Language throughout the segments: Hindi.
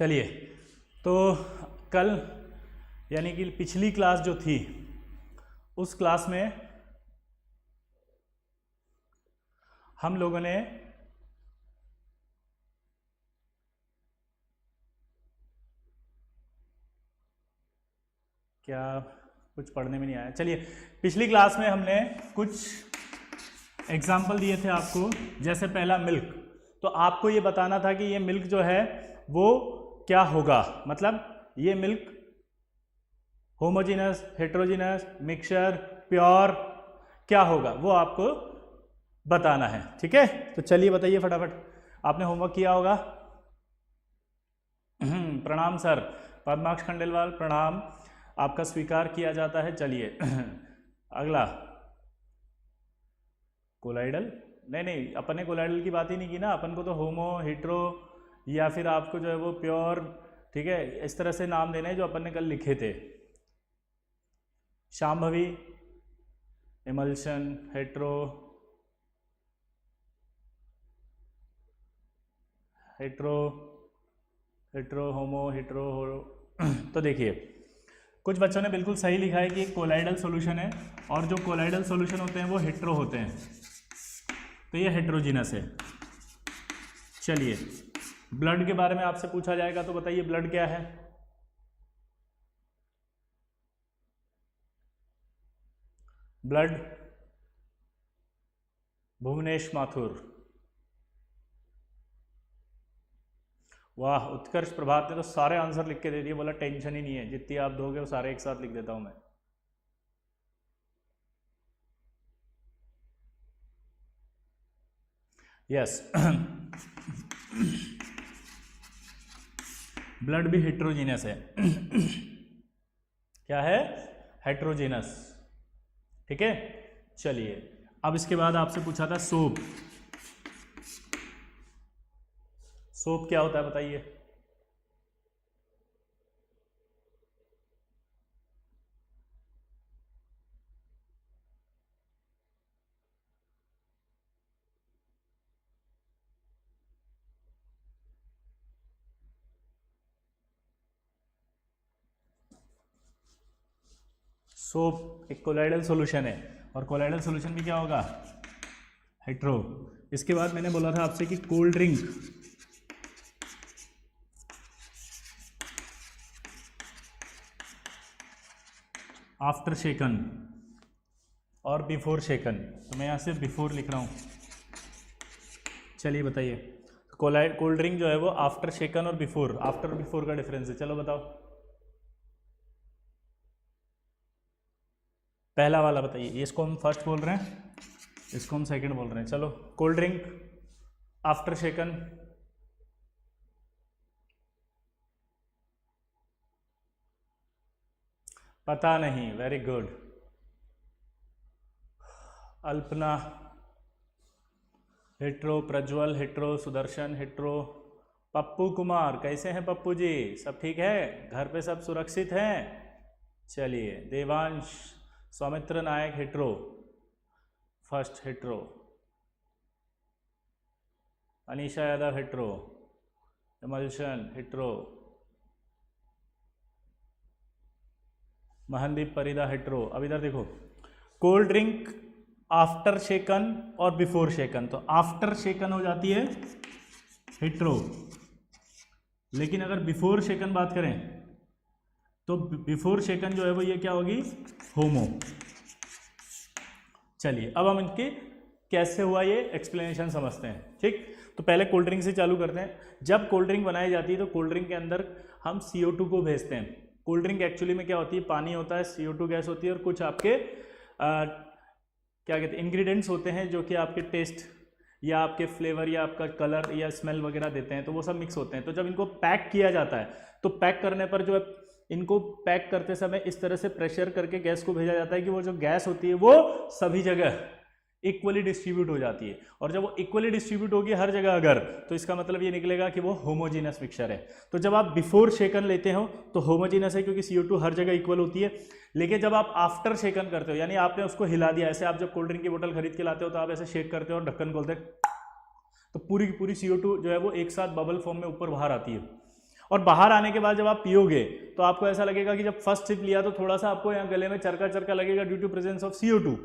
चलिए, तो कल यानी कि पिछली क्लास जो थी उस क्लास में हम लोगों ने क्या कुछ पढ़ने में नहीं आया। चलिए, पिछली क्लास में हमने कुछ एग्जाम्पल दिए थे आपको। जैसे पहला मिल्क, तो आपको ये बताना था कि ये मिल्क जो है वो क्या होगा, मतलब ये milk homogeneous, heterogeneous, mixture, pure क्या होगा वो आपको बताना है। ठीक है, तो चलिए बताइए फटाफट, आपने होमवर्क किया होगा। प्रणाम सर, पद्माक्ष खंडेलवाल प्रणाम, आपका स्वीकार किया जाता है। चलिए अगला कोलाइडल, नहीं अपन ने कोलाइडल की बात ही नहीं की ना, अपन को तो होमो, हेट्रो या फिर आपको जो है वो प्योर, ठीक है, इस तरह से नाम देने जो अपन ने कल लिखे थे। Shambhavi, emulsion, hetero, hetero, hetero, homo, hetero, तो देखिए कुछ बच्चों ने बिल्कुल सही लिखा है कि एक कोलाइडल सॉल्यूशन है, और जो कोलाइडल सॉल्यूशन होते हैं वो हेट्रो होते हैं, तो ये हेट्रोजीनस है। चलिए, ब्लड के बारे में आपसे पूछा जाएगा तो बताइए ब्लड क्या है। ब्लड, भुवनेश माथुर, वाह, उत्कर्ष प्रभात ने तो सारे आंसर लिख के दे दिए, बोला टेंशन ही नहीं है, जितनी आप दोगे वो सारे एक साथ लिख देता हूं मैं। यस ब्लड भी हेट्रोजीनस है। क्या है? हेट्रोजीनस। ठीक है, चलिए अब इसके बाद आपसे पूछा था सोप। सोप क्या होता है बताइए। सोप एक कोलाइडल सॉल्यूशन है, और कोलाइडल सॉल्यूशन भी क्या होगा? हेट्रो। इसके बाद मैंने बोला था आपसे कि कोल्ड ड्रिंक, आफ्टर शेकन और बिफोर शेकन, तो मैं यहाँ से बिफोर लिख रहा हूँ। चलिए बताइए, कोल्ड ड्रिंक जो है वो आफ्टर शेकन और बिफोर, आफ्टर बिफोर का डिफरेंस है। चलो बताओ, पहला वाला बताइए। इसको हम फर्स्ट बोल रहे हैं, इसको हम सेकंड बोल रहे हैं। चलो, कोल्ड ड्रिंक आफ्टर शेकन, पता नहीं, very good. Alpana, hetero, Prajwal hetero, Sudarshan hetero, Pappu Kumar, कैसे हैं पप्पू जी? सब ठीक है? घर पे सब सुरक्षित हैं? चलिए, Devansh, Saumitra Nayak hetero, first hetero, Anisha Yadav hetero, emulsion hetero, Mahandeep Parida hetero. अब इधर देखो, कोल्ड ड्रिंक आफ्टर शेकन और बिफोर शेकन, तो आफ्टर शेकन हो जाती है हेट्रो, लेकिन अगर बिफोर शेकन बात करें तो बिफोर शेकन जो है वो ये क्या होगी? होमो। चलिए, अब हम इनके कैसे हुआ ये एक्सप्लेनेशन समझते हैं। ठीक, तो पहले कोल्ड ड्रिंक से चालू करते हैं। जब कोल्ड ड्रिंक बनाई जाती है तो कोल्ड ड्रिंक के अंदर हम CO2 को भेजते हैं। कोल्ड ड्रिंक एक्चुअली में क्या होती है? पानी होता है, CO2 गैस होती है, और कुछ आपके क्या कहते हैं, इंग्रेडिएंट्स होते हैं जो कि आपके टेस्ट या आपके फ्लेवर या आपका कलर या स्मेल वगैरह देते हैं, तो वो सब मिक्स होते हैं। तो जब इनको पैक किया जाता है तो पैक करने पर जो है, इनको पैक करते समय इस तरह से प्रेशर करके गैस को भेजा जाता है कि वो जो गैस होती है वो सभी जगह इक्वली डिस्ट्रीब्यूट हो जाती है। और जब वो इक्वली डिस्ट्रीब्यूट होगी हर जगह अगर, तो इसका मतलब ये निकलेगा कि वो होमोजीनस मिक्सचर है। तो जब आप बिफोर शेकन लेते हो तो होमोजीनस है, क्योंकि CO2 हर जगह इक्वल होती है। लेकिन जब आप आफ्टर शेकन करते हो, यानी आपने उसको हिला दिया, ऐसे आप जब कोल्ड ड्रिंक की बोतल खरीद के लाते हो तो आप ऐसे शेक करते हो और ढक्कन खोलते हो, तो पूरी की पूरी CO2 जो है वो एक साथ बबल फॉर्म में ऊपर बाहर आती है। और बाहर आने के बाद जब आप पियोगे तो आपको ऐसा लगेगा कि जब फर्स्ट सिप लिया तो थोड़ा सा आपको यहाँ गले में चरका चरका लगेगा due to presence of CO2,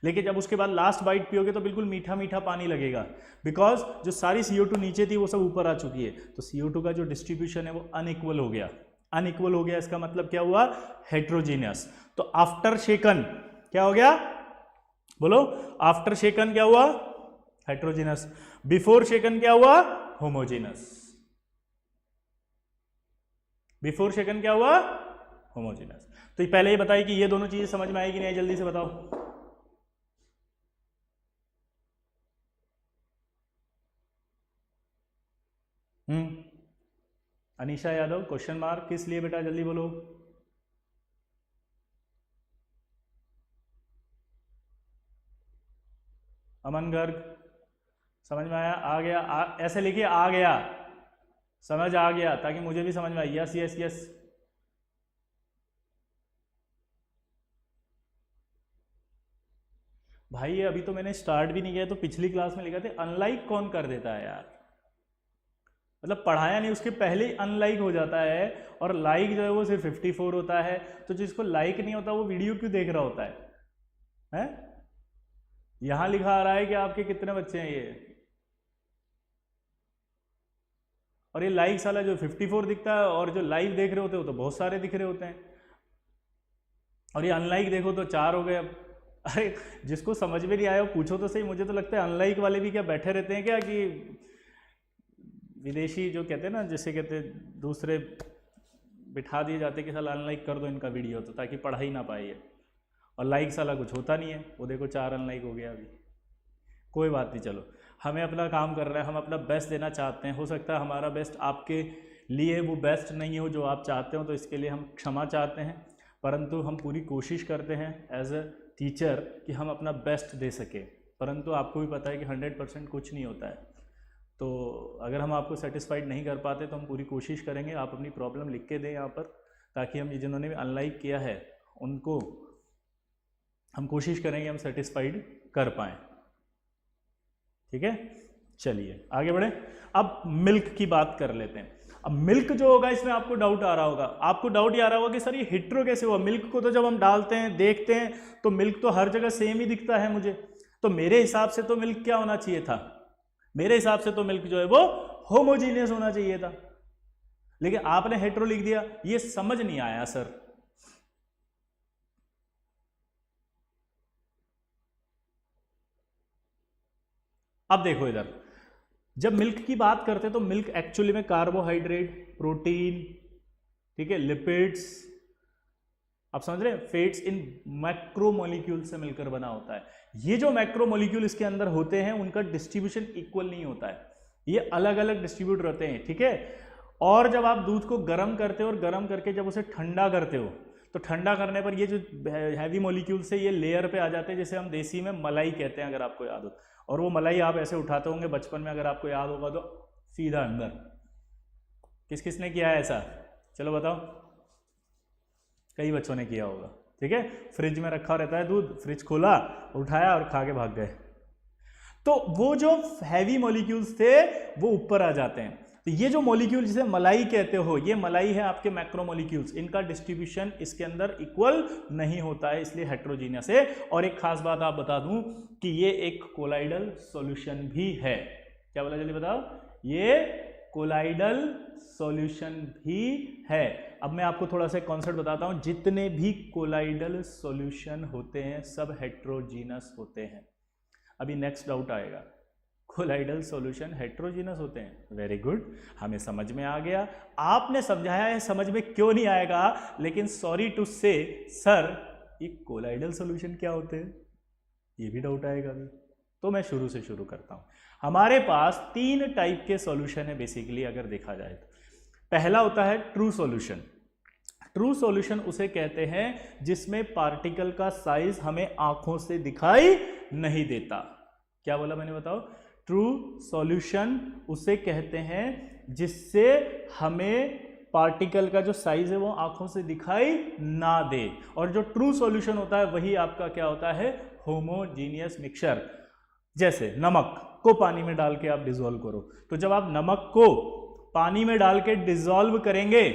लेकिन जब उसके बाद लास्ट बाइट पियोगे तो बिल्कुल मीठा मीठा पानी लगेगा, बिकॉज जो सारी CO2 नीचे थी वो सब ऊपर आ चुकी है। तो CO2 का जो डिस्ट्रीब्यूशन है वो अनइक्वल हो गया। अनइक्वल हो गया इसका मतलब क्या हुआ? हेट्रोजीनियस। तो आफ्टर शेकन क्या हो गया? बोलो, आफ्टर शेकन क्या हुआ? हेट्रोजीनियस। बिफोर शेकन क्या हुआ? होमोजीनियस। बिफोर शेकन क्या हुआ? होमोजीनियस। तो पहले ये बताइए कि ये दोनों चीजें समझ में आएगी नहीं? जल्दी से बताओ। अनीशा यादव क्वेश्चन मार्क किस लिए बेटा? जल्दी बोलो। अमन गर्ग समझ में आया? आ गया? ऐसे लिखिए आ गया, समझ आ गया, ताकि मुझे भी समझ में आए। Yes yes yes. भाई ये अभी तो मैंने स्टार्ट भी नहीं किया, तो पिछली क्लास में लिखा थे अनलाइक कौन कर देता है यार? मतलब पढ़ाया नहीं, उसके पहले ही अनलाइक हो जाता है, और लाइक जो है वो सिर्फ 54 होता है। तो जिसको लाइक नहीं होता वो वीडियो क्यों देख रहा होता है? यहां लिखा आ रहा है कि आपके कितने बच्चे हैं ये, और ये लाइक वाला जो 54 दिखता है, और जो लाइव देख रहे होते हैं वो तो बहुत सारे दिख रहे होते हैं, और ये अनलाइक देखो तो 4 हो गए। अब अरे जिसको समझ में नहीं आया वो पूछो तो सही। मुझे तो लगता है अनलाइक वाले भी क्या बैठे रहते हैं क्या, कि विदेशी जो कहते हैं ना, जैसे कहते हैं दूसरे बिठा दिए जाते कि साला अनलाइक कर दो इनका वीडियो, तो ताकि पढ़ा ही ना पाए ये। और लाइक साला कुछ होता नहीं है, वो देखो 4 अनलाइक हो गया अभी। कोई बात नहीं, चलो हमें अपना काम कर रहे हैं, हम अपना बेस्ट देना चाहते हैं। हो सकता है हमारा बेस्ट आपके लिए वो बेस्ट नहीं हो जो आप चाहते हो, तो इसके लिए हम क्षमा चाहते हैं, परंतु हम पूरी कोशिश करते हैं एज अ टीचर कि हम अपना बेस्ट दे सकें। परंतु आपको भी पता है कि 100% कुछ नहीं होता है, तो अगर हम आपको सेटिस्फाइड नहीं कर पाते तो हम पूरी कोशिश करेंगे। आप अपनी प्रॉब्लम लिख के दें यहाँ पर, ताकि हम जिन्होंने भी अनलाइक किया है उनको हम कोशिश करेंगे हम सेटिस्फाइड कर पाएँ। ठीक है, चलिए आगे बढ़े। अब मिल्क की बात कर लेते हैं। अब मिल्क जो होगा, इसमें आपको डाउट आ रहा होगा, आपको डाउट ये आ रहा होगा कि सर ये हेट्रो कैसे हुआ? मिल्क को तो जब हम डालते हैं देखते हैं तो मिल्क तो हर जगह सेम ही दिखता है मुझे, तो मेरे हिसाब से तो मिल्क क्या होना चाहिए था? मेरे हिसाब से तो मिल्क जो है वो होमोजीनियस होना चाहिए था, लेकिन आपने हेट्रो लिख दिया। ये समझ नहीं आया सर। अब देखो इधर, जब मिल्क की बात करते हैं तो मिल्क एक्चुअली में कार्बोहाइड्रेट, प्रोटीन, ठीक है, लिपिड्स, आप समझ रहे हैं, फैट्स इन मैक्रोमोलिक्यूल से मिलकर बना होता है। ये जो मैक्रोमोलिक्यूल इसके अंदर होते हैं उनका डिस्ट्रीब्यूशन इक्वल नहीं होता है, ये अलग अलग डिस्ट्रीब्यूट रहते हैं। ठीक है, और जब आप दूध को गर्म करते हो और गर्म करके जब उसे ठंडा करते हो, तो ठंडा करने पर ये जो हैवी मॉलिक्यूल्स है ये लेयर पे आ जाते हैं, जैसे हम देसी में मलाई कहते हैं, अगर आपको याद हो। और वो मलाई आप ऐसे उठाते होंगे बचपन में, अगर आपको याद होगा तो सीधा अंदर। किस किस ने किया है ऐसा? चलो बताओ। कई बच्चों ने किया होगा। ठीक है, फ्रिज में रखा रहता है दूध, फ्रिज खोला, उठाया और खा के भाग गए। तो वो जो हैवी मॉलिक्यूल्स थे वो ऊपर आ जाते हैं। तो ये जो मॉलिक्यूल जिसे मलाई कहते हो, ये मलाई है आपके मैक्रोमोलिक्यूल्स, इनका डिस्ट्रीब्यूशन इसके अंदर इक्वल नहीं होता है, इसलिए हेट्रोजीनियस है। और एक खास बात आप बता दूं कि ये एक कोलाइडल सॉल्यूशन भी है। क्या बोला, जल्दी बताओ? ये कोलाइडल सॉल्यूशन भी है। अब मैं आपको थोड़ा सा कॉन्सेप्ट बताता हूं। जितने भी कोलाइडल सॉल्यूशन होते हैं सब हेट्रोजीनस होते हैं। अभी नेक्स्ट डाउट आएगा, कोलाइडल सॉल्यूशन हेट्रोजीनस होते हैं? वेरी गुड, हमें समझ में आ गया। आपने समझाया है, समझ में क्यों नहीं आएगा? लेकिन सॉरी टू से सर, ये कोलाइडल सॉल्यूशन क्या होते हैं, ये भी डाउट आएगा अभी। तो मैं शुरू से शुरू करता हूं। हमारे पास 3 टाइप के सॉल्यूशन है बेसिकली, अगर देखा जाए तो। पहला होता है ट्रू सॉल्यूशन। ट्रू सॉल्यूशन उसे कहते हैं जिसमें पार्टिकल का साइज हमें आंखों से दिखाई नहीं देता। क्या बोला मैंने, बताओ? ट्रू सॉल्यूशन उसे कहते हैं जिससे हमें पार्टिकल का जो साइज है वो आंखों से दिखाई ना दे। और जो ट्रू सॉल्यूशन होता है वही आपका क्या होता है? Homogeneous mixture. जैसे नमक को पानी में डाल के आप डिसॉल्व करो, तो जब आप नमक को पानी में डाल के डिसॉल्व करेंगे,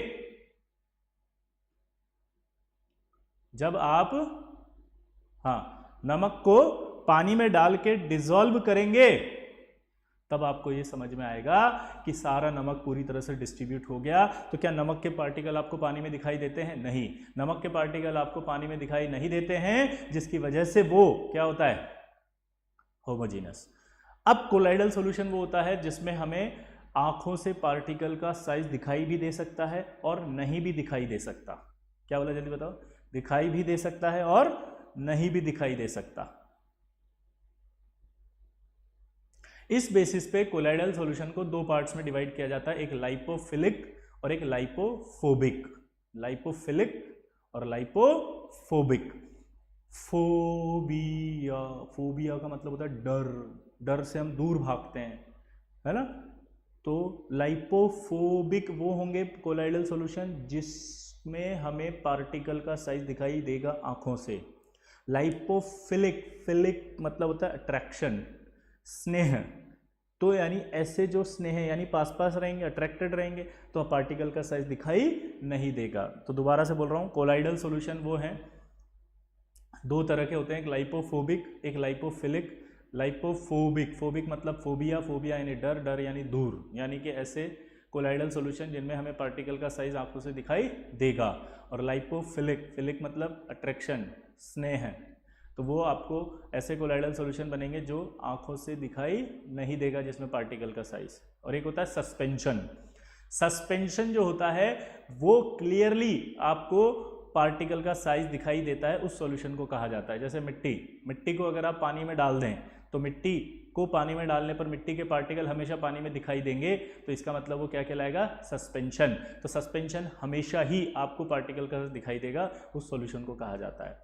जब आप नमक को पानी में डाल के डिसॉल्व करेंगे, तब आपको ये समझ में आएगा कि सारा नमक पूरी तरह से डिस्ट्रीब्यूट हो गया। तो क्या नमक के पार्टिकल आपको पानी में दिखाई देते हैं? नहीं, नमक के पार्टिकल आपको पानी में दिखाई नहीं देते हैं, जिसकी वजह से वो क्या होता है? होमोजीनस। अब कोलाइडल सॉल्यूशन वो होता है जिसमें हमें आंखों से पार्टिकल का साइज दिखाई भी दे सकता है और नहीं भी दिखाई दे सकता। क्या बोला, जल्दी बताओ? दिखाई भी दे सकता है और नहीं भी दिखाई दे सकता। इस बेसिस पे कोलाइडल सॉल्यूशन को दो पार्ट्स में डिवाइड किया जाता है, एक लाइपोफिलिक और एक लाइपोफोबिक। लाइपोफिलिक और लाइपोफोबिक। फोबिया, फोबिया का मतलब होता है डर, डर से हम दूर भागते हैं, है ना। तो लाइपोफोबिक वो होंगे कोलाइडल सॉल्यूशन जिसमें हमें पार्टिकल का साइज दिखाई देगा आंखों से। लाइपोफिलिक, फिलिक मतलब होता है अट्रैक्शन, स्नेह। तो यानी ऐसे जो स्नेह यानी पास पास रहेंगे, अट्रैक्टेड रहेंगे, तो पार्टिकल का साइज दिखाई नहीं देगा। तो दोबारा से बोल रहा हूँ, कोलाइडल सॉल्यूशन वो हैं, दो तरह के होते हैं, एक लाइपोफोबिक, एक लाइपोफिलिक। लाइपोफोबिक, फोबिक मतलब फोबिया, फोबिया यानी डर, डर यानी दूर, यानी कि ऐसे कोलाइडल सॉल्यूशन जिनमें हमें पार्टिकल का साइज आंखों से दिखाई देगा। और लाइपोफिलिक, फिलिक मतलब अट्रैक्शन, स्नेह, तो वो आपको ऐसे कोलाइडल सॉल्यूशन बनेंगे जो आंखों से दिखाई नहीं देगा, जिसमें पार्टिकल का साइज। और एक होता है सस्पेंशन। सस्पेंशन जो होता है वो क्लियरली आपको पार्टिकल का साइज दिखाई देता है, उस सॉल्यूशन को कहा जाता है। जैसे मिट्टी, मिट्टी को अगर आप पानी में डाल दें तो मिट्टी को पानी में डालने पर मिट्टी के पार्टिकल हमेशा पानी में दिखाई देंगे, तो इसका मतलब वो क्या कहलाएगा? सस्पेंशन। तो सस्पेंशन हमेशा ही आपको पार्टिकल का दिखाई देगा, उस सॉल्यूशन को कहा जाता है।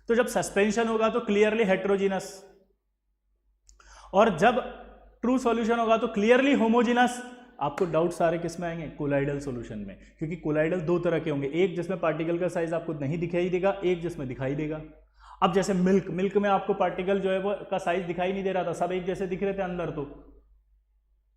तो जब सस्पेंशन होगा तो क्लियरली हेट्रोजीनस, और जब ट्रू सॉल्यूशन होगा तो क्लियरली होमोजीनस। आपको डाउट सारे किस में आएंगे? कोलाइडल सॉल्यूशन में, क्योंकि कोलाइडल दो तरह के होंगे, एक जिसमें पार्टिकल का साइज आपको नहीं दिखाई देगा, एक जिसमें दिखाई देगा। अब जैसे मिल्क, मिल्क में आपको पार्टिकल जो है वो का साइज दिखाई नहीं दे रहा था, सब एक जैसे दिख रहे थे अंदर तो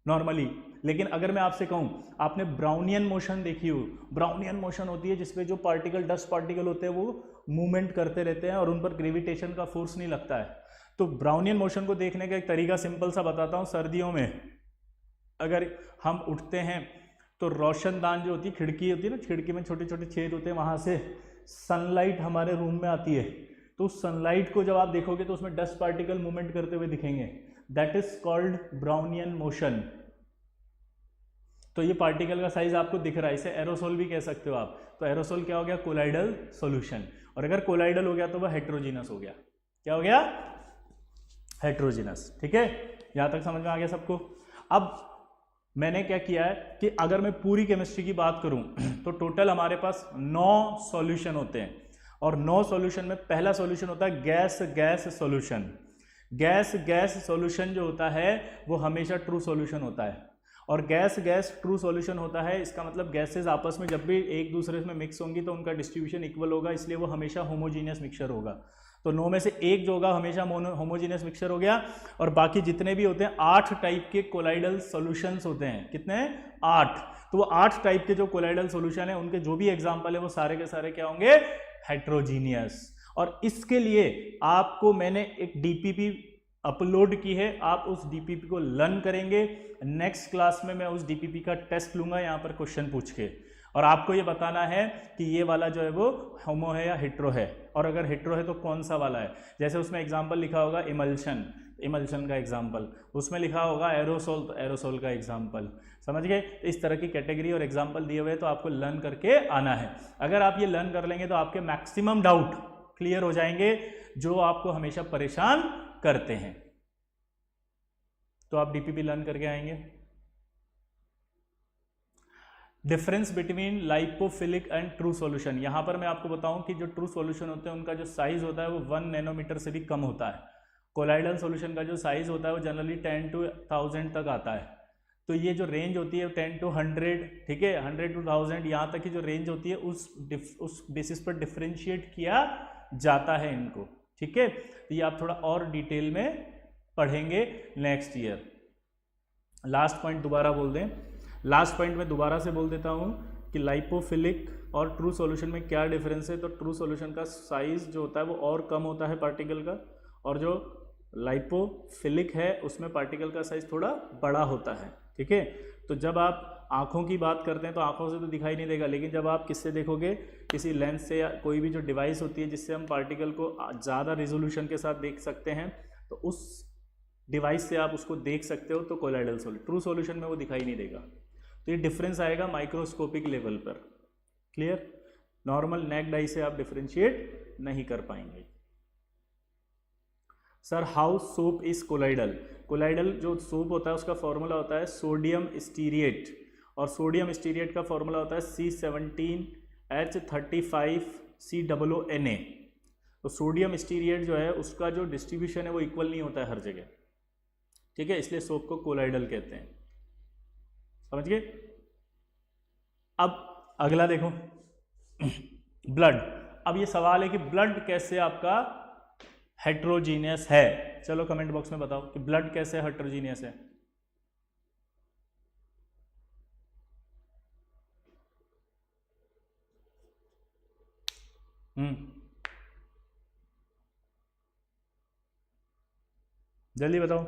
नॉर्मली। लेकिन अगर मैं आपसे कहूं, आपने ब्राउनियन मोशन देखी हो, ब्राउनियन मोशन होती है जिसमें जो पार्टिकल, डस्ट पार्टिकल होते हैं वो मूवमेंट करते रहते हैं और उन पर ग्रेविटेशन का फोर्स नहीं लगता है। तो ब्राउनियन मोशन को देखने का एक तरीका सिंपल सा बताता हूं। सर्दियों में अगर हम उठते हैं तो रोशनदान जो होती है, खिड़की होती है ना, खिड़की में छोटे छोटे छेद होते हैं, वहां से सनलाइट हमारे रूम में आती है। तो सनलाइट को जब आप देखोगे तो उसमें डस्ट पार्टिकल मूवमेंट करते हुए दिखेंगे, that is called Brownian motion. तो ये पार्टिकल का साइज आपको दिख रहा है, इसे एरोसोल भी कह सकते हो आप। तो एरोसोल क्या हो गया? Colloidal solution. और अगर कोलाइडल हो गया तो वह हेट्रोजीनस हो गया। क्या हो गया? हेट्रोजीनस। ठीक है, यहां तक समझ में आ गया सबको? अब मैंने क्या किया है कि अगर मैं पूरी केमिस्ट्री की बात करूं तो टोटल हमारे पास 9 सॉल्यूशन होते हैं, और 9 सॉल्यूशन में पहला सॉल्यूशन होता है gas gas solution. Gas gas solution जो होता है वो हमेशा ट्रू सॉल्यूशन होता है, और गैस गैस ट्रू सॉल्यूशन होता है। इसका मतलब गैसेज आपस में जब भी एक दूसरे में मिक्स होंगी तो उनका डिस्ट्रीब्यूशन इक्वल होगा, इसलिए वो हमेशा होमोजीनियस मिक्सचर होगा। तो 9 में से एक जो होगा हमेशा होमोजीनियस मिक्सचर हो गया। और बाकी जितने भी होते हैं 8 टाइप के कोलाइडल सॉल्यूशंस होते हैं। कितने? 8। तो वो 8 टाइप के जो कोलाइडल सॉल्यूशन है उनके जो भी एग्जांपल है वो सारे के सारे क्या होंगे? हेट्रोजीनियस। और इसके लिए आपको मैंने एक डीपीपी अपलोड की है, आप उस डीपीपी को लर्न करेंगे। नेक्स्ट क्लास में मैं उस डीपीपी का टेस्ट लूंगा यहाँ पर क्वेश्चन पूछ के, और आपको ये बताना है कि ये वाला जो है वो होमो है या हेट्रो है, और अगर हेट्रो है तो कौन सा वाला है। जैसे उसमें एग्जांपल लिखा होगा इमल्शन, इमल्शन का एग्जांपल, उसमें लिखा होगा एरोसोल, तो एरोसोल का एग्जांपल। समझ गए? इस तरह की कैटेगरी और एग्जांपल दिए हुए तो आपको लर्न करके आना है। अगर आप ये लर्न कर लेंगे तो आपके मैक्सिमम डाउट क्लियर हो जाएंगे जो आपको हमेशा परेशान करते हैं। तो आप डीपीपी लर्न करके आएंगे। Difference between lipophilic and true solution. यहां पर मैं आपको बताऊं कि जो ट्रू सॉल्यूशन होते हैं उनका जो साइज होता है वो 1 नैनोमीटर से भी कम होता है। कोलाइडल सॉल्यूशन का जो साइज होता है वो जनरली 10 to 1000 तक आता है। तो ये जो रेंज होती है 10 to 100, ठीक है, 100 to 1000 यहाँ तक की जो रेंज होती है उस बेसिस पर डिफ्रेंशिएट किया जाता है इनको। ठीक है, तो ये आप थोड़ा और डिटेल में पढ़ेंगे नेक्स्ट ईयर। लास्ट पॉइंट दोबारा बोल दें, लास्ट पॉइंट में दोबारा से बोल देता हूँ कि लाइपोफिलिक और ट्रू सॉल्यूशन में क्या डिफरेंस है। तो ट्रू सॉल्यूशन का साइज जो होता है वो और कम होता है पार्टिकल का, और जो लाइपोफिलिक है उसमें पार्टिकल का साइज थोड़ा बड़ा होता है। ठीक है, तो जब आप आँखों की बात करते हैं तो आँखों से तो दिखाई नहीं देगा, लेकिन जब आप किससे देखोगे, किसी लेंस से या कोई भी जो डिवाइस होती है जिससे हम पार्टिकल को ज़्यादा रेजोल्यूशन के साथ देख सकते हैं, तो उस डिवाइस से आप उसको देख सकते हो, तो कोलाइडल सॉल्यूशन। ट्रू सॉल्यूशन में वो दिखाई नहीं देगा। तो ये डिफरेंस आएगा माइक्रोस्कोपिक लेवल पर। क्लियर? नॉर्मल नेक्ड आई से आप डिफरेंशिएट नहीं कर पाएंगे। Sir how soap is colloidal? Colloidal जो सोप होता है उसका फॉर्मूला होता है सोडियम स्टीरिएट, और सोडियम स्टीरिएट का फॉर्मूला होता है C17H35COONA। तो सोडियम स्टीरिएट जो है उसका जो डिस्ट्रीब्यूशन है वो इक्वल नहीं होता है हर जगह। ठीक है, इसलिए सोप को कोलाइडल कहते हैं। समझ गए? अब अगला देखो ब्लड। अब ये सवाल है कि ब्लड कैसे आपका हेट्रोजीनियस है। चलो कमेंट बॉक्स में बताओ कि ब्लड कैसे हेट्रोजीनियस है। जल्दी बताओ।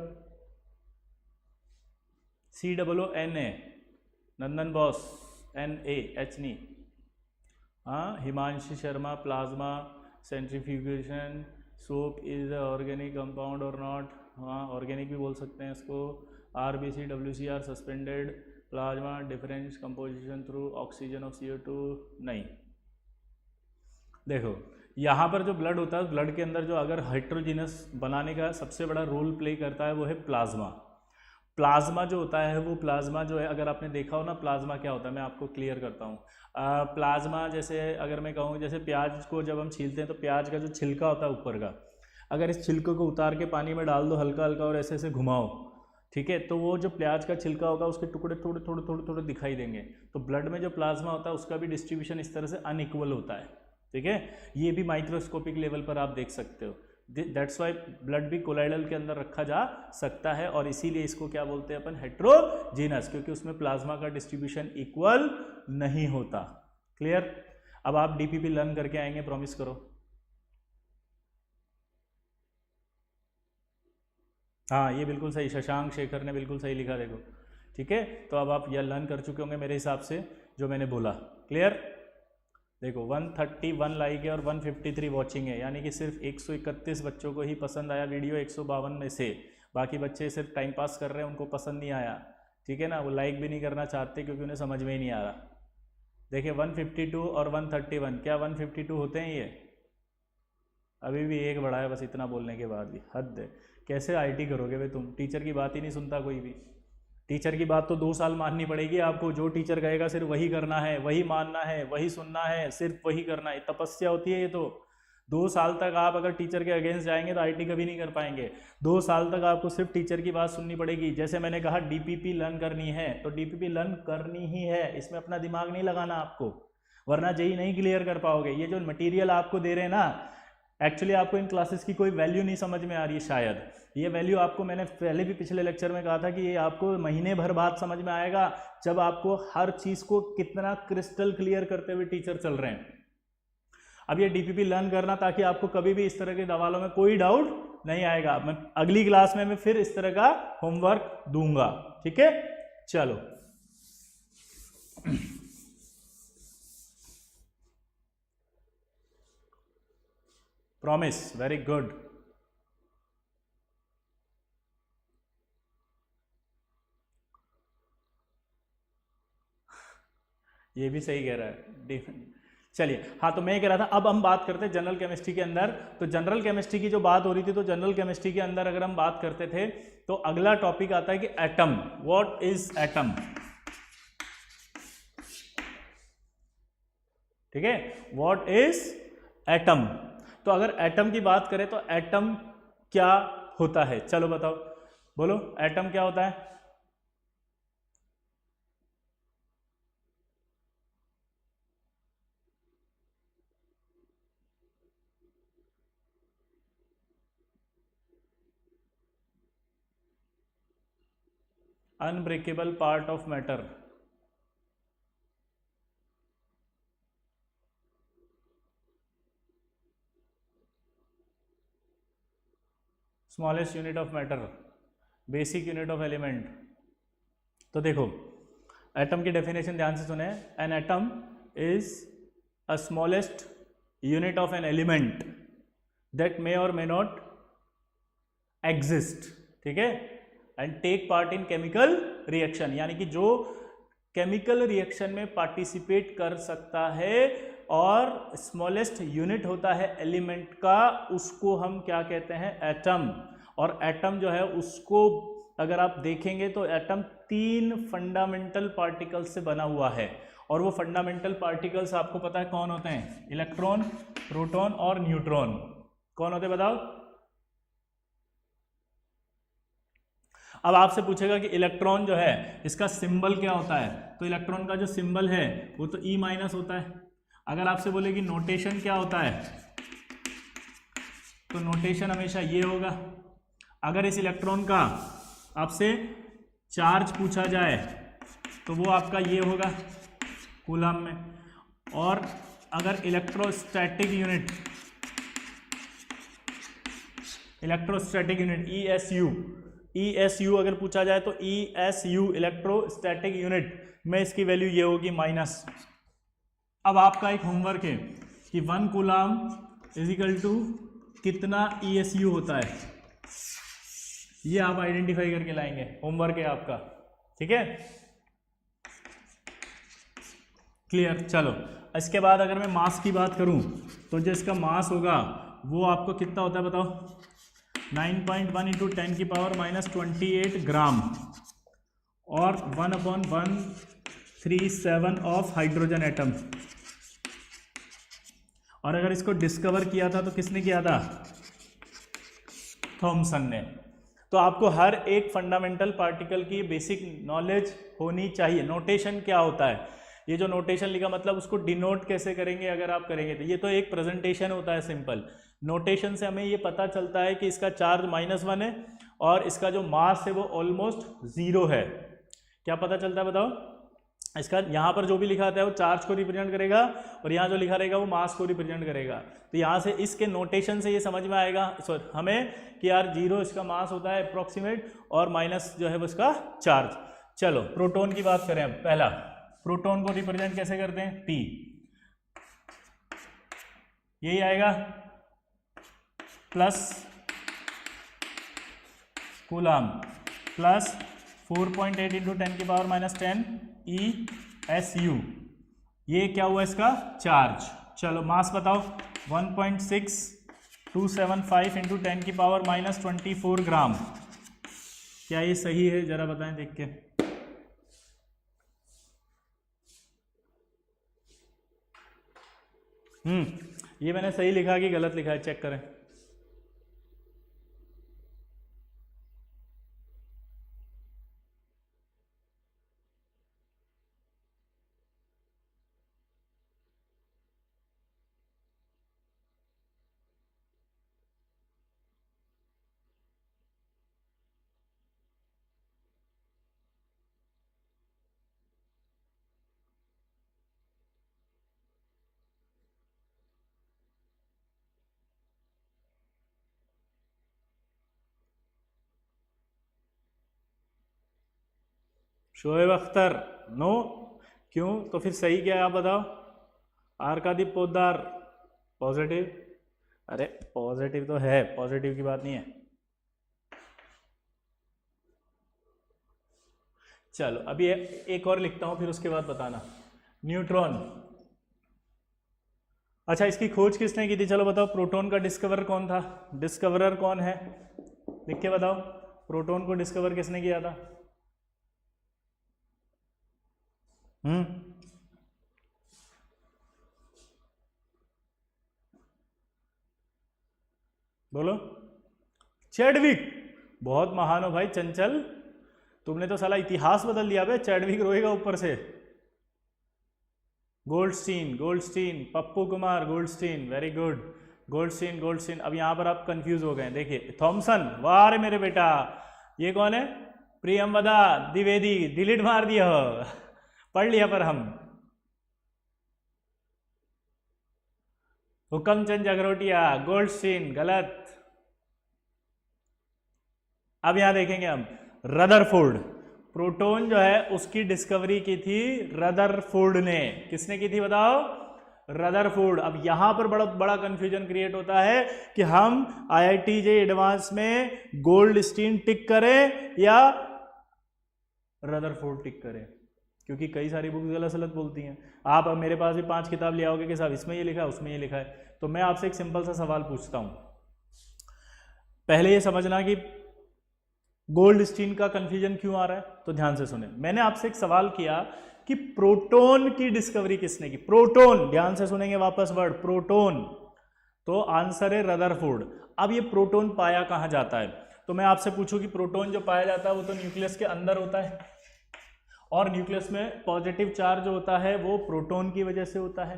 COONA, नंदन बॉस, NaH नहीं। हाँ, Himanshu Sharma, plasma centrifugation, soap is organic compound और नॉट। हाँ, ऑर्गेनिक भी बोल सकते हैं इसको। RBC WCR suspended plasma difference composition through oxygen of CO2 नहीं। देखो यहाँ पर जो ब्लड होता है, ब्लड के अंदर जो अगर हेट्रोजीनस बनाने का सबसे बड़ा रोल प्ले करता है वो है प्लाज्मा। प्लाज्मा जो होता है वो प्लाज्मा जो है, अगर आपने देखा हो ना प्लाज्मा क्या होता है, मैं आपको क्लियर करता हूँ। प्लाज्मा जैसे अगर मैं कहूँ, जैसे प्याज को जब हम छीलते हैं तो प्याज का जो छिलका होता है ऊपर का, अगर इस छिलके को उतार के पानी में डाल दो हल्का हल्का और ऐसे ऐसे घुमाओ, ठीक है, तो वो जो प्याज का छिलका होगा उसके टुकड़े थोड़े थोड़े थोड़े थोड़े दिखाई देंगे। तो ब्लड में जो प्लाज्मा होता है उसका भी डिस्ट्रीब्यूशन इस तरह से अनइक्वल होता है। ठीक है, ये भी माइक्रोस्कोपिक लेवल पर आप देख सकते हो। दैट्स वाई ब्लड भी कोलाइडल के अंदर रखा जा सकता है, और इसीलिए इसको क्या बोलते हैं अपन, हेट्रोजीनस, क्योंकि उसमें प्लाज्मा का डिस्ट्रीब्यूशन इक्वल नहीं होता। क्लियर? अब आप DPP लर्न करके आएंगे, प्रॉमिस करो। हाँ, ये बिल्कुल सही, शशांक शेखर ने बिल्कुल सही लिखा, देखो। ठीक है, तो अब आप यह लर्न कर चुके होंगे मेरे हिसाब से जो मैंने बोला। क्लियर? देखो 131 लाइक है और 153 वॉचिंग है, यानी कि सिर्फ 131 बच्चों को ही पसंद आया वीडियो 152 में से। बाकी बच्चे सिर्फ टाइम पास कर रहे हैं, उनको पसंद नहीं आया। ठीक है ना, वो लाइक भी नहीं करना चाहते क्योंकि उन्हें समझ में ही नहीं आ रहा। देखिए 152 और 131, क्या 152 होते हैं ये? अभी भी एक बड़ा है बस, इतना बोलने के बाद भी हद है। कैसे IT करोगे भाई तुम? टीचर की बात ही नहीं सुनता कोई भी। टीचर की बात तो 2 साल माननी पड़ेगी आपको। जो टीचर कहेगा सिर्फ वही करना है, वही मानना है, वही सुनना है, सिर्फ वही करना है। तपस्या होती है ये तो। 2 साल तक आप अगर टीचर के अगेंस्ट जाएंगे तो IT कभी नहीं कर पाएंगे। 2 साल तक आपको सिर्फ टीचर की बात सुननी पड़ेगी। जैसे मैंने कहा DPP लर्न करनी है तो DPP लर्न करनी ही है, इसमें अपना दिमाग नहीं लगाना आपको, वरना JEE नहीं क्लियर कर पाओगे। ये जो मटीरियल आपको दे रहे हैं ना, एक्चुअली आपको इन क्लासेस की कोई वैल्यू नहीं समझ में आ रही है शायद। ये वैल्यू आपको, मैंने पहले भी पिछले लेक्चर में कहा था कि ये आपको महीने भर बाद समझ में आएगा, जब आपको हर चीज़ को कितना क्रिस्टल क्लियर करते हुए टीचर चल रहे हैं। अब ये DPP लर्न करना ताकि आपको कभी भी इस तरह के सवालों में कोई डाउट नहीं आएगा। मैं अगली क्लास में मैं फिर इस तरह का होमवर्क दूंगा। ठीक है, चलो प्रॉमिस, वेरी गुड। ये भी सही कह रहा है। चलिए, हाँ, तो मैं ये कह रहा था अब हम बात करते हैं जनरल केमिस्ट्री के अंदर। तो जनरल केमिस्ट्री की जो बात हो रही थी, तो जनरल केमिस्ट्री के अंदर अगर हम बात करते थे तो अगला टॉपिक आता है कि एटम। What is atom? ठीक है, व्हाट इज एटम? तो अगर एटम की बात करें तो एटम क्या होता है? चलो बताओ, बोलो एटम क्या होता है? Unbreakable part of matter. Smallest unit of matter, basic unit of element. तो देखो एटम की डेफिनेशन ध्यान से सुने। An atom is a smallest unit of an element that may or may not exist, ठीक है, and take part in chemical reaction, यानी कि जो केमिकल रिएक्शन में पार्टिसिपेट कर सकता है और स्मॉलेस्ट यूनिट होता है एलिमेंट का, उसको हम क्या कहते हैं, एटम। और एटम जो है उसको अगर आप देखेंगे तो एटम 3 फंडामेंटल पार्टिकल्स से बना हुआ है, और वो फंडामेंटल पार्टिकल्स आपको पता है कौन होते हैं, इलेक्ट्रॉन, प्रोटॉन और न्यूट्रॉन। कौन होते बताओ। अब आपसे पूछेगा कि इलेक्ट्रॉन जो है इसका सिंबल क्या होता है, तो इलेक्ट्रॉन का जो सिंबल है वो तो E- होता है। अगर आपसे बोले कि नोटेशन क्या होता है, तो नोटेशन हमेशा ये होगा। अगर इस इलेक्ट्रॉन का आपसे चार्ज पूछा जाए तो वो आपका ये होगा कूलम में। और अगर इलेक्ट्रोस्टैटिक यूनिट ESU अगर पूछा जाए तो ESU इलेक्ट्रोस्टैटिक यूनिट में इसकी वैल्यू ये होगी माइनस। अब आपका एक होमवर्क है कि 1 कूलम इज इक्वल टू कितना ESU होता है, ये आप आइडेंटिफाई करके लाएंगे, होमवर्क है आपका, ठीक है, क्लियर। चलो इसके बाद अगर मैं मास की बात करूं तो जो इसका मास होगा वो आपको कितना होता है बताओ, 9.1 × 10⁻⁻28 ग्राम और 1/137 ऑफ हाइड्रोजन एटम। और अगर इसको डिस्कवर किया था तो किसने किया था, थॉमसन ने। तो आपको हर एक फंडामेंटल पार्टिकल की बेसिक नॉलेज होनी चाहिए। नोटेशन क्या होता है, ये जो नोटेशन लिखा मतलब उसको डिनोट कैसे करेंगे अगर आप करेंगे तो ये तो एक प्रेजेंटेशन होता है सिंपल। नोटेशन से हमें ये पता चलता है कि इसका चार्ज -1 है और इसका जो मास है वो ऑलमोस्ट 0 है। क्या पता चलता है बताओ, इसका यहाँ पर जो भी लिखा आता है वो चार्ज को रिप्रेजेंट करेगा और यहाँ जो लिखा रहेगा वो मास को रिप्रेजेंट करेगा। तो यहाँ से इसके नोटेशन से ये समझ में आएगा हमें कि यार 0 इसका मास होता है अप्रोक्सीमेट और माइनस जो है वो इसका चार्ज। चलो प्रोटॉन की बात करें। अब पहला प्रोटॉन को रिप्रेजेंट कैसे करते हैं, P, यही आएगा प्लस कूलम प्लस 4.8 × 10⁻⁻10 ESU, ये क्या हुआ इसका चार्ज। चलो मास बताओ, 1.6275 × 10⁻⁻24 ग्राम। क्या ये सही है, जरा बताएं देख के। ये मैंने सही लिखा कि गलत लिखा है, चेक करें। शोएब अख्तर नो, क्यों, तो फिर सही क्या है आप बताओ। आरकादीप पोद्दार पॉजिटिव, अरे पॉजिटिव तो है, पॉजिटिव की बात नहीं है। चलो अभी एक और लिखता हूं फिर उसके बाद बताना। न्यूट्रॉन, अच्छा इसकी खोज किसने की थी, चलो बताओ। प्रोटॉन का डिस्कवर कौन था, डिस्कवरर कौन है, लिख के बताओ। प्रोटॉन को डिस्कवर किसने किया था। बोलो। चैडविक, बहुत महान हो भाई चंचल, तुमने तो साला इतिहास बदल दिया बे। चैडविक रोएगा ऊपर से। Goldstein, Pappu Kumar Goldstein, very good. Goldstein. अब यहां पर आप कंफ्यूज हो गए। देखिए थॉमसन, वाह रे मेरे बेटा, ये कौन है, प्रियंवदा द्विवेदी, डिलीट मार दिया हो, पढ़ लिया पर हम। हुक्मचंद जगरोटिया, गोल्डस्टीन, गलत। अब यहां देखेंगे हम रदरफोर्ड, प्रोटॉन जो है उसकी डिस्कवरी की थी रदरफोर्ड ने। किसने की थी बताओ? रदरफोर्ड। अब यहां पर बड़ा बड़ा कंफ्यूजन क्रिएट होता है कि हम IIT JEE एडवांस में गोल्डस्टीन टिक करें या रदरफोर्ड टिक करें, क्योंकि कई सारी बुक्स गलत सलत बोलती हैं। आप अब मेरे पास भी 5 किताब ले आओगे कि साहब इसमें ये लिखा है उसमें ये लिखा है, तो मैं आपसे एक सिंपल सा सवाल पूछता हूं। पहले ये समझना कि गोल्डस्टीन का कंफ्यूजन क्यों आ रहा है, तो ध्यान से सुने। मैंने आपसे एक सवाल किया कि प्रोटॉन की डिस्कवरी किसने की? प्रोटॉन, ध्यान से सुनेंगे वापस वर्ड प्रोटॉन, तो आंसर है रदरफोर्ड। अब ये प्रोटॉन पाया कहां जाता है? तो मैं आपसे पूछूं कि प्रोटॉन जो पाया जाता है वो तो न्यूक्लियस के अंदर होता है, और न्यूक्लियस में पॉजिटिव चार्ज होता है वो प्रोटॉन की वजह से होता है।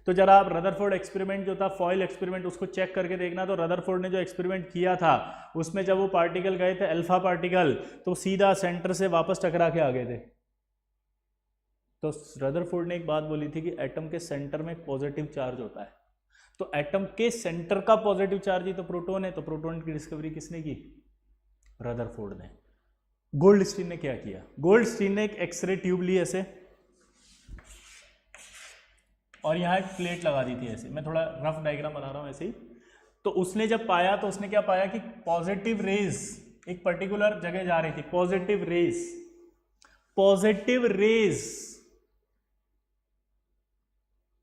तो जरा आप रदरफोर्ड एक्सपेरिमेंट जो था, फॉयल एक्सपेरिमेंट, उसको चेक करके देखना। तो रदरफोर्ड ने जो एक्सपेरिमेंट किया था उसमें जब वो पार्टिकल गए थे अल्फा पार्टिकल, तो सीधा सेंटर से वापस टकरा के आ गए थे। तो रदरफोर्ड ने एक बात बोली थी कि एटम के सेंटर में पॉजिटिव चार्ज होता है, तो एटम के सेंटर का पॉजिटिव चार्ज ही तो प्रोटॉन है। तो प्रोटॉन की डिस्कवरी किसने की? रदरफोर्ड ने। गोल्डस्टीन ने क्या किया? गोल्डस्टीन ने एक एक्सरे ट्यूब ली ऐसे, और यहां एक प्लेट लगा दी थी ऐसे, मैं थोड़ा रफ डायग्राम बना रहा हूं ऐसे ही। तो उसने जब पाया तो उसने क्या पाया कि पॉजिटिव रेज एक पर्टिकुलर जगह जा रही थी, पॉजिटिव रेज, पॉजिटिव रेज।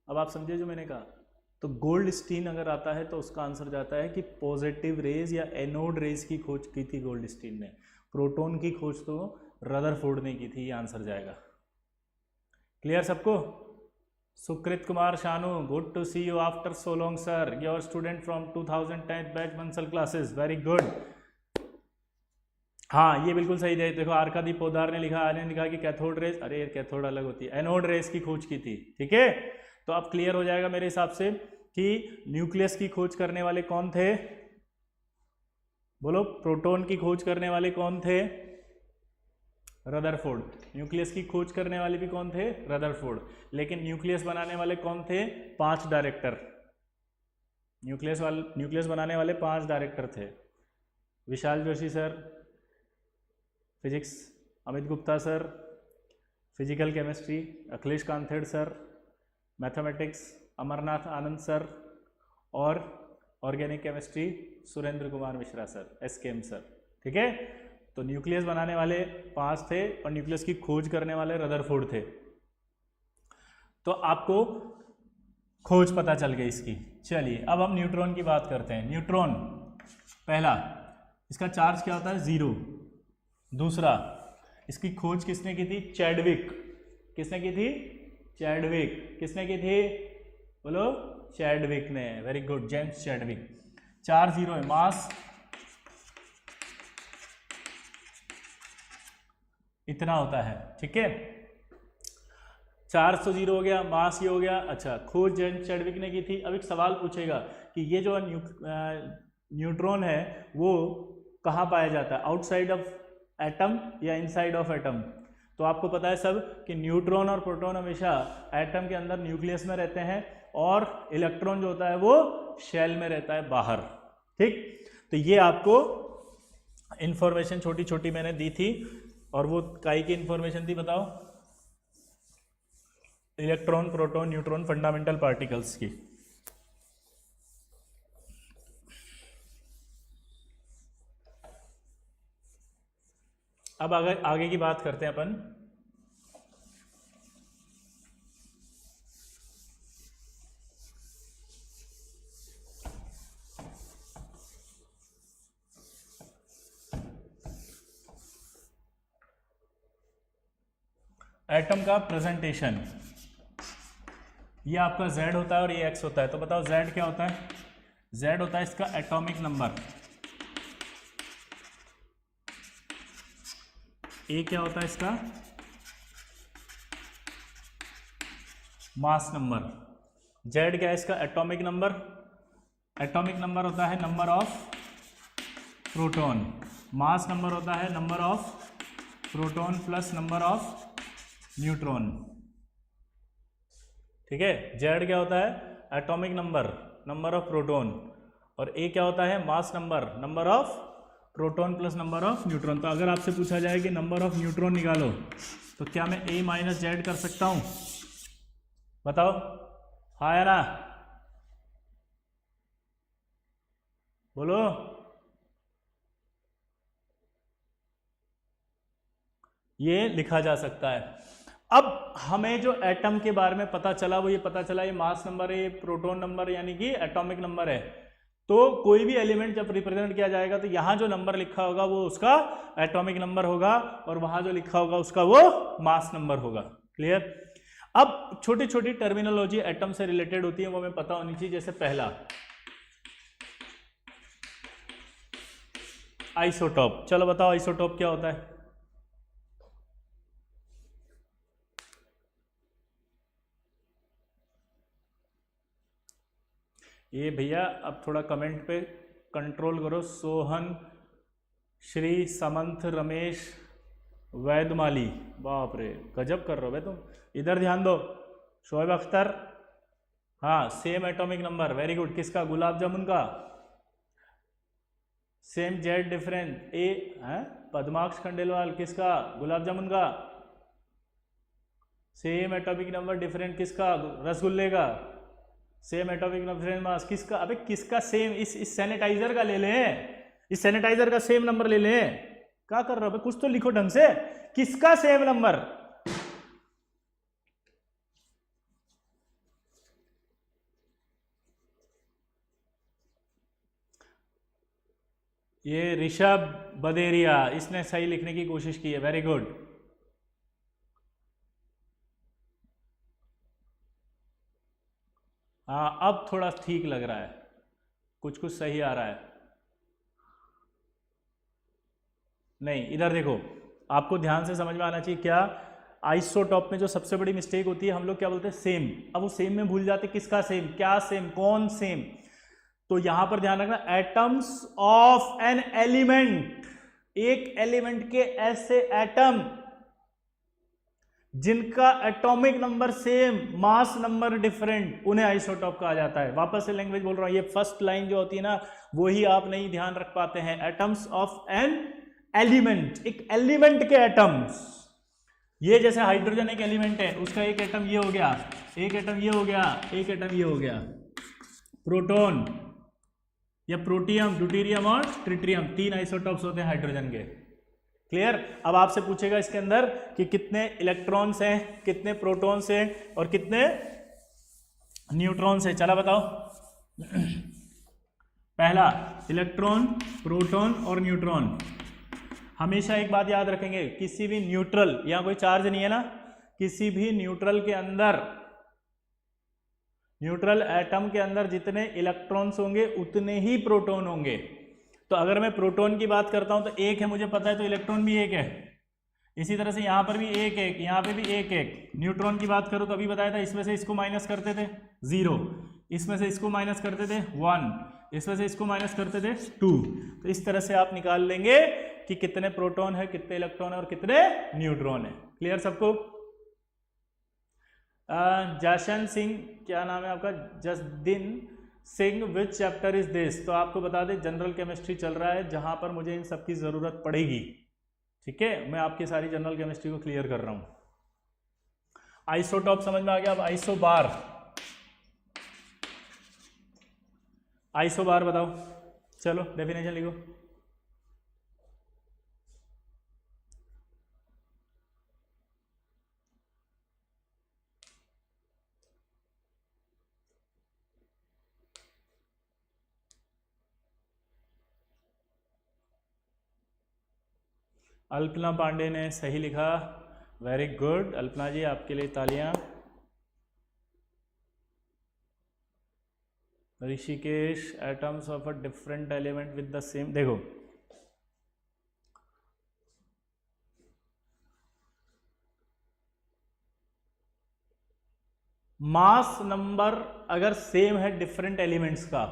अब आप समझे जो मैंने कहा? तो गोल्डस्टीन अगर आता है तो उसका आंसर जाता है कि पॉजिटिव रेज या एनोड रेज की खोज की थी गोल्डस्टीन ने। प्रोटॉन की खोज तो रदरफोर्ड ने की थी, ये आंसर जाएगा। क्लियर सबको? Sukrit Kumar Shanu, good to see you after so long sir, your student from 2010 batch Bansal classes, very good. हाँ, ये बिल्कुल सही है। देखो आर्कादीप पोदार ने लिखा, ने लिखा कि कैथोड रेज, अरे कैथोड अलग होती है, एनोड रेज की खोज की थी। ठीक है, तो अब क्लियर हो जाएगा मेरे हिसाब से कि न्यूक्लियस की खोज करने वाले कौन थे? बोलो, प्रोटॉन की खोज करने वाले कौन थे? रदरफोर्ड। न्यूक्लियस की खोज करने वाले भी कौन थे? रदरफोर्ड। लेकिन न्यूक्लियस बनाने वाले कौन थे? 5 डायरेक्टर। न्यूक्लियस बनाने वाले 5 डायरेक्टर थे। Vishal Joshi sir physics, Amit Gupta sir physical chemistry, Akhilesh Kanthed sir mathematics, Amarnath Anand sir, और organic chemistry Surendra Kumar Mishra sir, SKM sir. ठीक है, तो न्यूक्लियस बनाने वाले 5 थे और न्यूक्लियस की खोज करने वाले रदरफोर्ड थे। तो आपको खोज पता चल गई इसकी। चलिए अब हम न्यूट्रॉन की बात करते हैं। न्यूट्रॉन पहला, इसका चार्ज क्या होता है? 0। दूसरा, इसकी खोज किसने की थी? चैडविक। किसने की थी? चैडविक। किसने की थी? बोलो, चैडविक ने। Very good, James Chadwick. Charge 0 है, मास इतना होता है। ठीक है, चार्ज तो 0 हो गया, मास ये हो गया। अच्छा, खोज जेम्स चैडविक ने की थी। अब एक सवाल पूछेगा कि ये जो न्यूट्रॉन है वो कहाँ पाया जाता है? आउटसाइड ऑफ एटम या इनसाइड ऑफ एटम? तो आपको पता है सब कि न्यूट्रॉन और प्रोटॉन हमेशा एटम के अंदर न्यूक्लियस में रहते हैं, और इलेक्ट्रॉन जो होता है वो शेल में रहता है बाहर। ठीक, तो ये आपको इंफॉर्मेशन छोटी छोटी मैंने दी थी, और वो काई की इंफॉर्मेशन थी बताओ? Electron, proton, neutron, fundamental particles की। अब आगे की बात करते हैं अपन। एटम का प्रेजेंटेशन, ये आपका Z होता है और ये X होता है। तो बताओ Z क्या होता है? Z होता है इसका एटॉमिक नंबर, A क्या होता है इसका? Mass number. Z क्या है इसका? Atomic number. एटॉमिक नंबर होता है number of proton. Mass number होता है number of proton plus number of neutron. ठीक है, Z क्या होता है? Atomic number, number of proton, और A क्या होता है? Mass number, number of proton plus number of neutron. तो अगर आपसे पूछा जाए कि नंबर ऑफ न्यूट्रॉन निकालो तो क्या मैं A माइनस जेड कर सकता हूं? बताओ, हाँ या ना? बोलो। ये लिखा जा सकता है। अब हमें जो एटम के बारे में पता चला वो ये पता चला ये मास नंबर है, ये प्रोटॉन नंबर यानी कि एटॉमिक नंबर है। तो कोई भी एलिमेंट जब रिप्रेजेंट किया जाएगा तो यहां जो नंबर लिखा होगा वो उसका एटॉमिक नंबर होगा और वहां जो लिखा होगा उसका वो मास नंबर होगा। क्लियर? अब छोटी छोटी टर्मिनोलॉजी एटम से रिलेटेड होती है वो हमें पता होनी चाहिए। जैसे पहला आइसोटॉप। चलो बताओ आइसोटॉप क्या होता है? ये भैया अब थोड़ा कमेंट पे कंट्रोल करो। सोहन, श्री, समंथ, रमेश, वैदमाली, बाप रे गजब कर रहे हो भाई तुम। इधर ध्यान दो। शोएब अख्तर, हाँ same atomic number, very good. किसका? गुलाब जामुन का। सेम जेड डिफरेंट ए है। पद्माक्ष खंडेलवाल, किसका? गुलाब जामुन का। सेम एटॉमिक नंबर डिफरेंट, किसका? रसगुल्ले का। सेम एटॉमिक नंबर मास, किसका? अबे किसका सेम? इस सैनिटाइजर का ले लें, इस सैनिटाइजर का सेम नंबर ले लें। क्या कर रहे हो? कुछ तो लिखो ढंग से। किसका सेम नंबर? ये ऋषभ बदेरिया, इसने सही लिखने की कोशिश की है, वेरी गुड। हाँ अब थोड़ा ठीक लग रहा है, कुछ कुछ सही आ रहा है। नहीं इधर देखो, आपको ध्यान से समझ में आना चाहिए। क्या आइसोटॉप में जो सबसे बड़ी मिस्टेक होती है, हम लोग क्या बोलते हैं? सेम। अब वो सेम में भूल जाते, किसका सेम, क्या सेम, कौन सेम। तो यहां पर ध्यान रखना, एटम्स ऑफ एन एलिमेंट, एक एलिमेंट के ऐसे एटम जिनका atomic number same, mass number different, उन्हें आइसोटॉप कहा जाता है। वापस से लैंग्वेज बोल रहा हूं, ये फर्स्ट लाइन जो होती है ना, वही आप नहीं ध्यान रख पाते हैं। एटम्स ऑफ एन एलिमेंट, एक एलिमेंट के एटम्स। ये जैसे हाइड्रोजन एक एलिमेंट है, उसका एक एटम ये हो गया, एक एटम ये हो गया, एक एटम ये हो गया। प्रोटॉन या प्रोटियम, ड्यूटेरियम और ट्रिटियम, 3 आइसोटॉप्स होते हैं हाइड्रोजन के। क्लियर? अब आपसे पूछेगा इसके अंदर कि कितने इलेक्ट्रॉन्स हैं, कितने प्रोटॉन्स हैं और कितने न्यूट्रॉन्स हैं। चला बताओ। पहला इलेक्ट्रॉन, प्रोटॉन और न्यूट्रॉन। हमेशा एक बात याद रखेंगे, किसी भी न्यूट्रल, यहां कोई चार्ज नहीं है ना, किसी भी न्यूट्रल के अंदर, न्यूट्रल एटम के अंदर जितने इलेक्ट्रॉन्स होंगे उतने ही प्रोटॉन होंगे। तो अगर मैं प्रोटॉन की बात करता हूं तो एक है, मुझे पता है, तो इलेक्ट्रॉन भी एक है। इसी तरह से यहां पर भी एक एक, यहां पे भी एक एक। न्यूट्रॉन की बात करूं तो अभी बताया था, इसमें से इसको माइनस करते थे 0, इसमें से इसको माइनस करते थे 1, इसमें से इसको माइनस करते थे 2। तो इस तरह से आप निकाल लेंगे कि कितने प्रोटॉन है, कितने इलेक्ट्रॉन है और कितने न्यूट्रॉन है। क्लियर सबको? जशन सिंह, क्या नाम है आपका? Jasdeen Singh, which chapter is this? तो आपको बता दें जनरल केमिस्ट्री चल रहा है, जहां पर मुझे इन सब की जरूरत पड़ेगी। ठीक है, मैं आपकी सारी जनरल केमिस्ट्री को क्लियर कर रहा हूं। आइसोटॉप समझ में आ गया। अब आइसोबार, आइसोबार बताओ। चलो डेफिनेशन लिखो। अल्पना पांडे ने सही लिखा, वेरी गुड अल्पना जी, आपके लिए तालियां। Rishikesh, atoms of a different element with the same. देखो मास नंबर अगर सेम है डिफरेंट एलिमेंट्स का,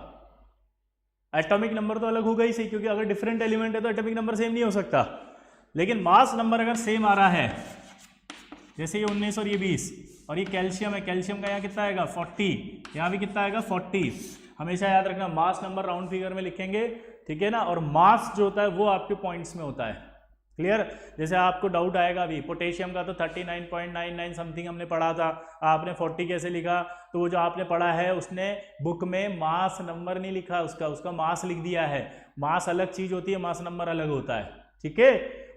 एटॉमिक नंबर तो अलग होगा ही सही, क्योंकि अगर डिफरेंट एलिमेंट है तो एटॉमिक नंबर सेम नहीं हो सकता। लेकिन मास नंबर अगर सेम आ रहा है, जैसे ये 19 और ये 20, और ये कैल्शियम है, कैल्शियम का यहाँ कितना आएगा 40, यहाँ भी कितना आएगा 40। हमेशा याद रखना मास नंबर राउंड फिगर में लिखेंगे ठीक है ना, और मास जो होता है वो आपके पॉइंट्स में होता है। क्लियर? जैसे आपको डाउट आएगा अभी पोटेशियम का तो 39.99 समथिंग हमने पढ़ा था, आपने 40 कैसे लिखा? तो वो जो आपने पढ़ा है उसने बुक में मास नंबर नहीं लिखा, उसका मास लिख दिया है। मास अलग चीज होती है, मास नंबर अलग होता है। ठीक है,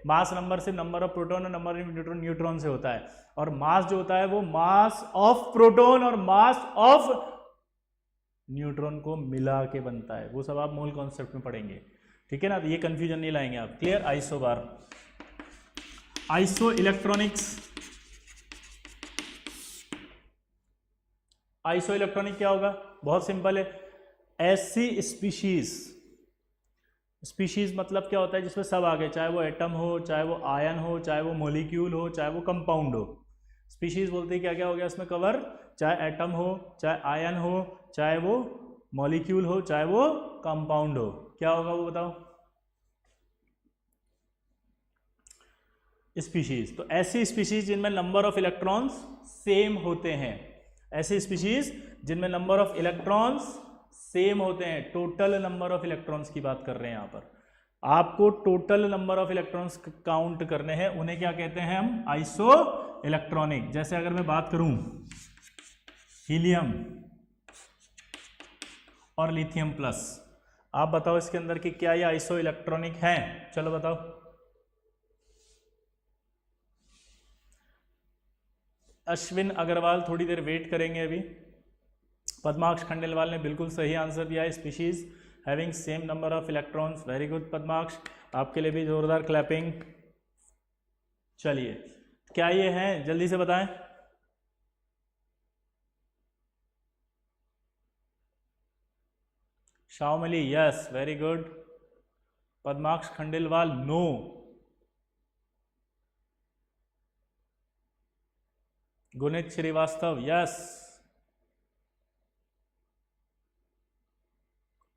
मास नंबर से नंबर ऑफ प्रोटॉन और नंबर ऑफ न्यूट्रॉन से होता है, और मास जो होता है वो मास ऑफ प्रोटॉन और मास ऑफ न्यूट्रॉन को मिला के बनता है। वो सब आप मोल कॉन्सेप्ट में पढ़ेंगे। ठीक है ना, तो ये कंफ्यूजन नहीं लाएंगे आप। क्लियर? आइसो बार, आइसो इलेक्ट्रॉनिक्स। आइसो इलेक्ट्रॉनिक क्या होगा? बहुत सिंपल है, ऐसी स्पीशीज मतलब क्या होता है जिसमें सब आ गए, चाहे वो एटम हो, चाहे वो आयन हो, चाहे वो मॉलिक्यूल हो, चाहे वो कंपाउंड हो। स्पीशीज बोलते हैं क्या क्या हो गया उसमें कवर, चाहे एटम हो, चाहे आयन हो, चाहे वो मॉलिक्यूल हो, चाहे वो कंपाउंड हो। क्या होगा वो बताओ? स्पीशीज। तो ऐसी स्पीशीज जिनमें नंबर ऑफ इलेक्ट्रॉन्स सेम होते हैं, ऐसी स्पीशीज जिनमें नंबर ऑफ इलेक्ट्रॉन्स सेम होते हैं, टोटल नंबर ऑफ इलेक्ट्रॉन्स की बात कर रहे हैं यहाँ पर। आपको total number of electrons count करने हैं, उन्हें क्या कहते हैं हम? Iso electronic. जैसे अगर मैं बात करूं हीलियम और लिथियम प्लस, आप बताओ इसके अंदर कि क्या ये आइसो इलेक्ट्रॉनिक हैं? चलो बताओ। अश्विन अग्रवाल थोड़ी देर वेट करेंगे अभी। पद्माक्ष खंडेलवाल ने बिल्कुल सही आंसर दिया है, species having same number of electrons. Very good Padmaksh, आपके लिए भी जोरदार क्लैपिंग। चलिए, क्या ये हैं? जल्दी से बताएं। Shaomali yes, very good. Padmaksh Khandelwal no. Gunit Shrivastava yes.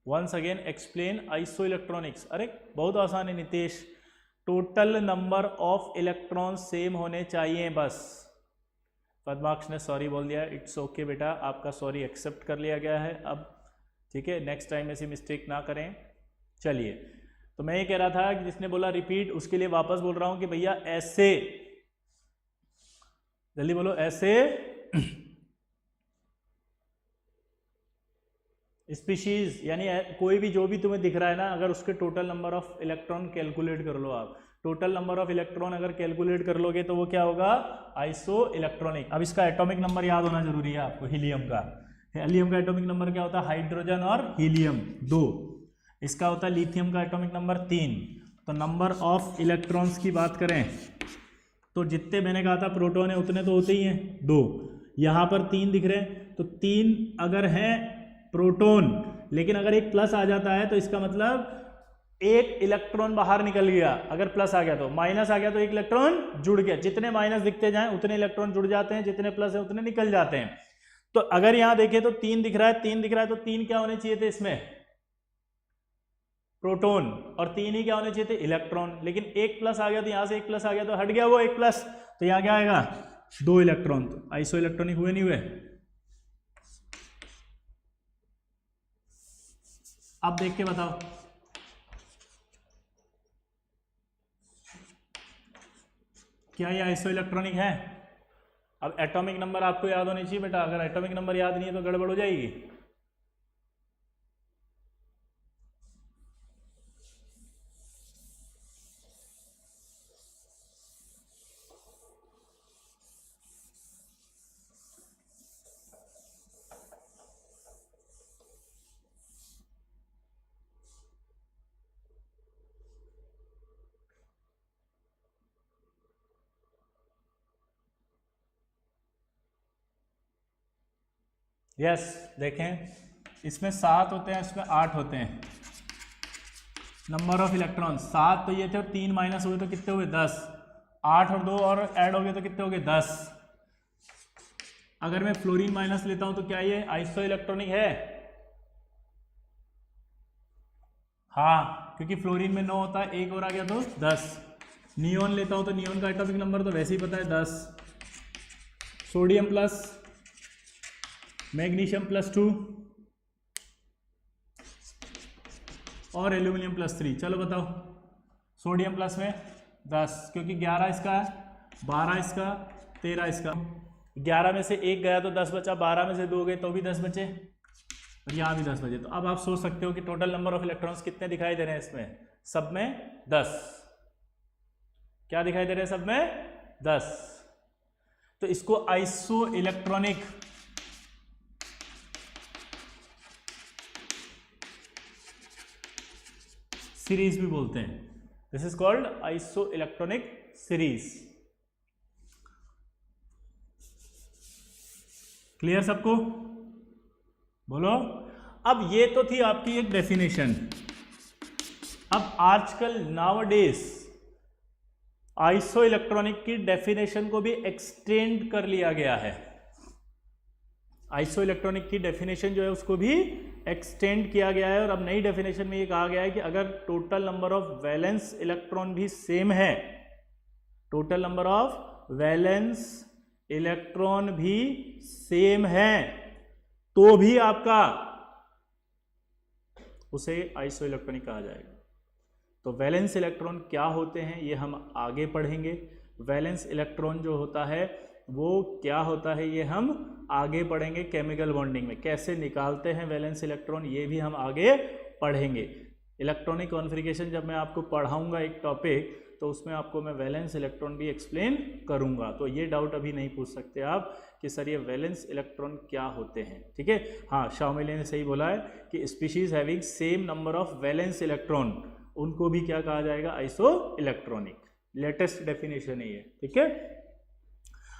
Once again explain iso electronics. अरे बहुत आसान है Nitesh, total number of electron same होने चाहिए बस। पद्माक्ष ने सॉरी बोल दिया, इट्स ओके बेटा, आपका सॉरी एक्सेप्ट कर लिया गया है अब। ठीक है, नेक्स्ट टाइम ऐसी मिस्टेक ना करें। चलिए, तो मैं ये कह रहा था कि जिसने बोला रिपीट उसके लिए वापस बोल रहा हूं कि भैया ऐसे, जल्दी बोलो, ऐसे स्पीशीज यानी कोई भी जो भी तुम्हें दिख रहा है ना, अगर उसके total number of electron calculate कर लो आप, टोटल नंबर ऑफ इलेक्ट्रॉन अगर कैलकुलेट कर लोगे तो वो क्या होगा? Iso electronic. अब इसका एटॉमिक नंबर याद होना जरूरी है आपको। हीलियम का एटॉमिक नंबर क्या होता है? हाइड्रोजन और हीलियम 2। इसका होता है लिथियम का एटॉमिक नंबर 3। तो नंबर ऑफ इलेक्ट्रॉन्स की बात करें तो जितने मैंने कहा था प्रोटॉन है उतने तो होते ही हैं, 2। यहाँ पर 3 दिख रहे हैं, तो 3 अगर है प्रोटॉन, लेकिन अगर एक प्लस आ जाता है तो इसका मतलब एक इलेक्ट्रॉन बाहर निकल गया। अगर प्लस आ गया तो, माइनस आ गया तो एक इलेक्ट्रॉन जुड़ गया। जितने माइनस दिखते जाएं उतने इलेक्ट्रॉन जुड़ जाते हैं, जितने प्लस है उतने निकल जाते हैं। तो अगर यहां देखें तो 3 दिख रहा है, 3 दिख रहा है, तो 3 क्या होने चाहिए थे इसमें? प्रोटॉन। और 3 ही क्या होने चाहिए थे? इलेक्ट्रॉन। लेकिन एक प्लस आ गया तो यहां से एक प्लस आ गया तो हट गया वो एक प्लस, तो यहां क्या आएगा? 2 इलेक्ट्रॉन। तो आइसो इलेक्ट्रॉनिक हुए नहीं हुए? अब देख के बताओ, क्या ये आइसो इलेक्ट्रॉनिक है? अब एटॉमिक नंबर आपको याद होनी चाहिए बेटा, अगर एटॉमिक नंबर याद नहीं है तो गड़बड़ हो जाएगी। यस, देखें इसमें 7 होते हैं, इसमें 8 होते हैं नंबर ऑफ इलेक्ट्रॉन। 7 तो ये थे और 3 माइनस हुए तो कितने हुए? 10। 8 और 2 और ऐड हो गए तो कितने हो गए? 10। अगर मैं फ्लोरीन माइनस लेता हूं तो क्या ये आइसो इलेक्ट्रॉनिक है? हाँ, क्योंकि फ्लोरीन में 9 होता है, एक और आ गया तो 10। नियोन लेता हूं तो नियोन का एटॉमिक नंबर तो वैसे ही पता है 10। सोडियम प्लस मैग्नीशियम +2, और एल्यूमिनियम +3। चलो बताओ, सोडियम प्लस में 10, क्योंकि 11 इसका है, 12 इसका, 13 इसका। 11 में से 1 गया तो 10 बचा, 12 में से 2 गए तो भी 10 बचे, और यहाँ भी 10 बचे। तो अब आप सोच सकते हो कि टोटल नंबर ऑफ इलेक्ट्रॉन्स कितने दिखाई दे रहे हैं इसमें, सब में 10। क्या दिखाई दे रहे हैं सब में, 10। तो इसको आइसो इलेक्ट्रॉनिक सीरीज भी बोलते हैं। This is called iso electronic series. Clear सबको, बोलो। अब ये तो थी आपकी एक डेफिनेशन। अब आजकल नाउअडेज आइसो इलेक्ट्रॉनिक की डेफिनेशन को भी एक्सटेंड कर लिया गया है। आइसो इलेक्ट्रॉनिक की डेफिनेशन जो है उसको भी एक्सटेंड किया गया है, और अब नई डेफिनेशन में ये कहा गया है कि अगर total number of valence electron भी सेम है, total number of valence electron भी सेम है, तो भी आपका उसे आइसो इलेक्ट्रॉनिक कहा जाएगा। तो वैलेंस इलेक्ट्रॉन क्या होते हैं ये हम आगे पढ़ेंगे। वैलेंस इलेक्ट्रॉन जो होता है वो क्या होता है ये हम आगे पढ़ेंगे। केमिकल बॉन्डिंग में कैसे निकालते हैं वैलेंस इलेक्ट्रॉन ये भी हम आगे पढ़ेंगे। इलेक्ट्रॉनिक कॉन्फ़िगरेशन जब मैं आपको पढ़ाऊंगा एक टॉपिक, तो उसमें आपको मैं वैलेंस इलेक्ट्रॉन भी एक्सप्लेन करूंगा। तो ये डाउट अभी नहीं पूछ सकते आप कि सर ये वैलेंस इलेक्ट्रॉन क्या होते हैं, ठीक है। हाँ, शाओमेली ने सही बोला है कि species having same number of valence electron, उनको भी क्या कहा जाएगा, आइसो इलेक्ट्रॉनिक। लेटेस्ट डेफिनेशन है ये, ठीक है।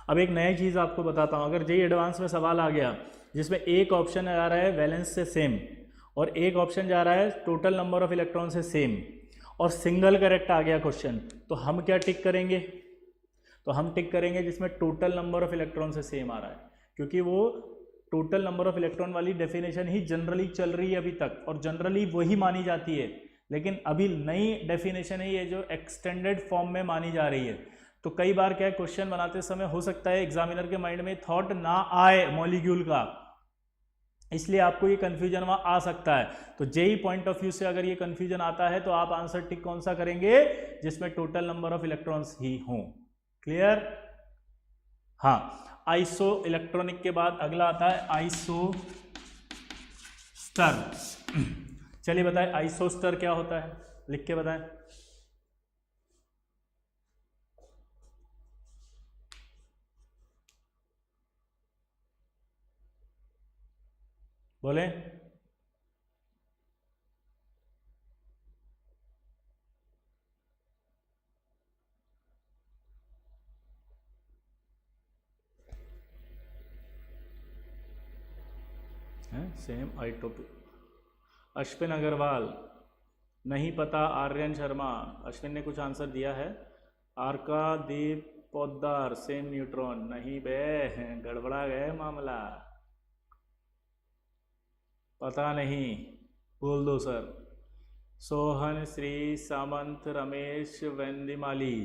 अब एक नई चीज़ आपको बताता हूँ। अगर जेईई एडवांस में सवाल आ गया जिसमें एक ऑप्शन आ रहा है वैलेंस से सेम और एक ऑप्शन जा रहा है टोटल नंबर ऑफ इलेक्ट्रॉन से सेम, और सिंगल करेक्ट आ गया क्वेश्चन, तो हम क्या टिक करेंगे, तो हम टिक करेंगे जिसमें टोटल नंबर ऑफ इलेक्ट्रॉन से सेम आ रहा है, क्योंकि वो टोटल नंबर ऑफ इलेक्ट्रॉन वाली डेफिनेशन ही जनरली चल रही है अभी तक, और जनरली वही मानी जाती है। लेकिन अभी नई डेफिनेशन है ये जो एक्सटेंडेड फॉर्म में मानी जा रही है। तो कई बार क्या क्वेश्चन बनाते समय हो सकता है एग्जामिनर के माइंड में थॉट ना आए मॉलिक्यूल का, इसलिए आपको ये कंफ्यूजन वहां आ सकता है। तो जेईई पॉइंट ऑफ व्यू से अगर ये कंफ्यूजन आता है तो आप आंसर टिक कौन सा करेंगे, जिसमें टोटल नंबर ऑफ इलेक्ट्रॉन्स ही हों। क्लियर। हाँ, आइसो इलेक्ट्रॉनिक के बाद अगला आता है आइसो स्टर। चलिए बताएं आइसो स्टर क्या होता है, लिख के बताएं। बोले। सेम आइटोपिक। अश्विन अग्रवाल, नहीं पता। आर्यन शर्मा, अश्विन ने कुछ आंसर दिया है। आर्कादीप पोद्दार, सेम न्यूट्रॉन। नहीं बे, गड़बड़ा गए मामला, पता नहीं, बोल दो सर। सोहन, श्री, सामंत, रमेश, वेंदिमाली।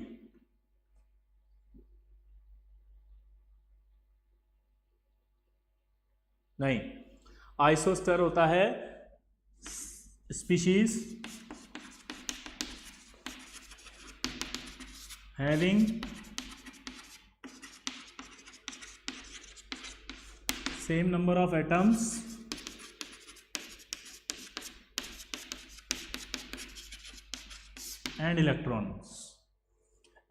नहीं, आइसोस्टर होता है species having same number of atoms and electrons.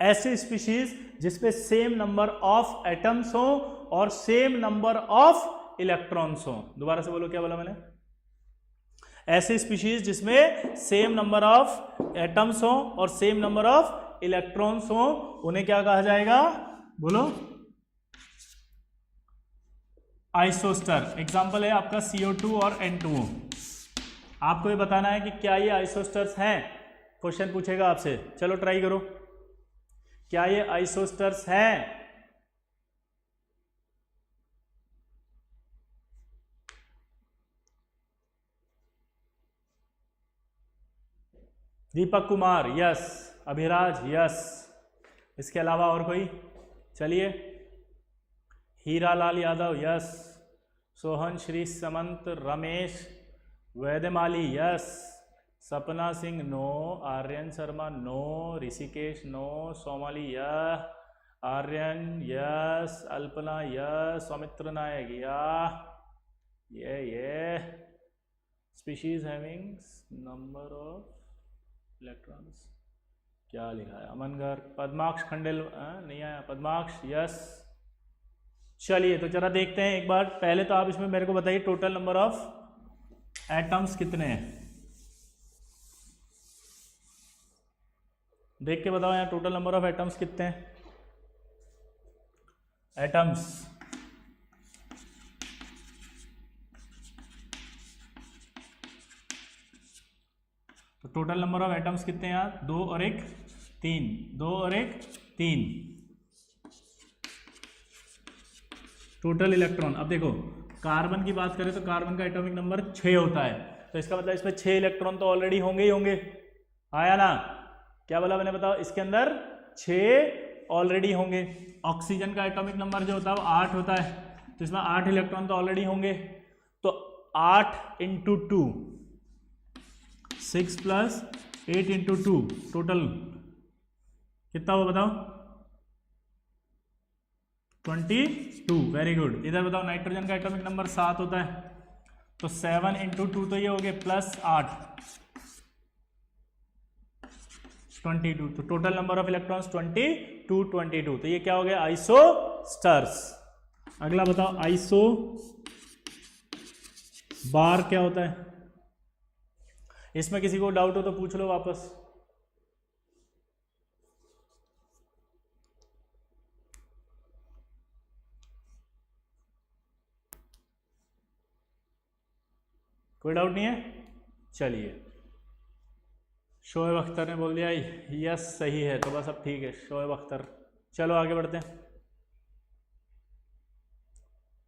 ऐसे स्पीशीज जिसपे सेम नंबर ऑफ एटम्स हो और सेम नंबर ऑफ इलेक्ट्रॉन्स हो। दोबारा से बोलो, क्या बोला मैंने। ऐसे स्पीशीज जिसमें सेम नंबर ऑफ एटम्स हो और सेम नंबर ऑफ इलेक्ट्रॉन्स हो, उन्हें क्या कहा जाएगा, बोलो। आइसोस्टर। एग्जांपल है आपका CO2 और N2O। आपको ये बताना है कि क्या ये आइसोस्टर्स हैं। क्वेश्चन पूछेगा आपसे, चलो ट्राई करो। क्या ये आइसोस्टर्स हैं? Deepak Kumar yes, Abhiraj yes. इसके अलावा और कोई? चलिए, Hiralal Yadav yes, Sohan, Shri, Samant, Ramesh, Vaidyamali yes, Sapna Singh no, Aryan Sharma no, Rishikesh no, Somali yes, Aryan yes, Alpana yes, Saumitra Nayak yeah, ये species having number of electrons, क्या लिखा है अमनगर, पद्माक्ष खंडेल नहीं आया, पद्माक्ष यस। चलिए तो जरा देखते हैं एक बार, पहले तो आप इसमें मेरे को बताइए टोटल नंबर ऑफ एटम्स कितने हैं, देख के बताओ यहाँ टोटल नंबर ऑफ एटम्स कितने हैं, एटम्स तो टोटल नंबर ऑफ एटम्स कितने हैं यार, 2 और 1 3, 2 और 1 3, टोटल इलेक्ट्रॉन। अब देखो कार्बन की बात करें तो कार्बन का एटॉमिक नंबर 6 होता है, तो इसका मतलब इसमें 6 इलेक्ट्रॉन तो ऑलरेडी होंगे ही होंगे, आया ना, क्या बोला मैंने बताओ, इसके अंदर 6 ऑलरेडी होंगे। ऑक्सीजन का एटॉमिक नंबर जो होता है वो 8 होता है, तो इसमें 8 इलेक्ट्रॉन तो ऑलरेडी होंगे, तो 8 इंटू 2 6 प्लस 8 इंटू 2 टोटल कितना हुआ बताओ, 22, वेरी गुड। इधर बताओ नाइट्रोजन का एटॉमिक नंबर 7 होता है, तो 7 इंटू 2 तो ये हो गए प्लस 8 22, तो टोटल नंबर ऑफ इलेक्ट्रॉन्स 22, तो ये क्या हो गया आइसोस्टर्स। अगला बताओ आइसो बार क्या होता है, इसमें किसी को डाउट हो तो पूछ लो वापस। कोई डाउट नहीं है, चलिए शोएब अख्तर ने बोल दिया यस सही है, तो बस अब ठीक है शोएब अख्तर। चलो आगे बढ़ते हैं,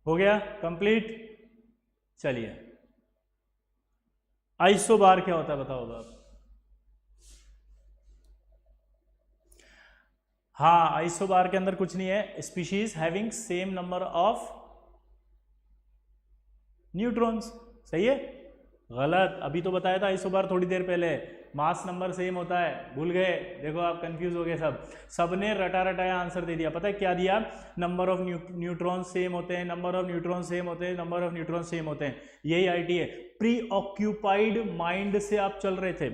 हो गया कंप्लीट। चलिए आइसोबार क्या होता है बताओ आप। हाँ आइसोबार के अंदर कुछ नहीं है, species having same number of neutrons, सही है, गलत, अभी तो बताया था आइसोबार थोड़ी देर पहले, मास नंबर सेम होता है, भूल गए, देखो आप कंफ्यूज हो गए, सबने रटा रटाया आंसर दे दिया। पता है क्या दिया, नंबर ऑफ न्यूट्रॉन सेम होते हैं, नंबर ऑफ न्यूट्रॉन सेम होते हैं, नंबर ऑफ न्यूट्रॉन सेम होते हैं, यही आईटी है। प्री ऑक्यूपाइड माइंड से आप चल रहे थे,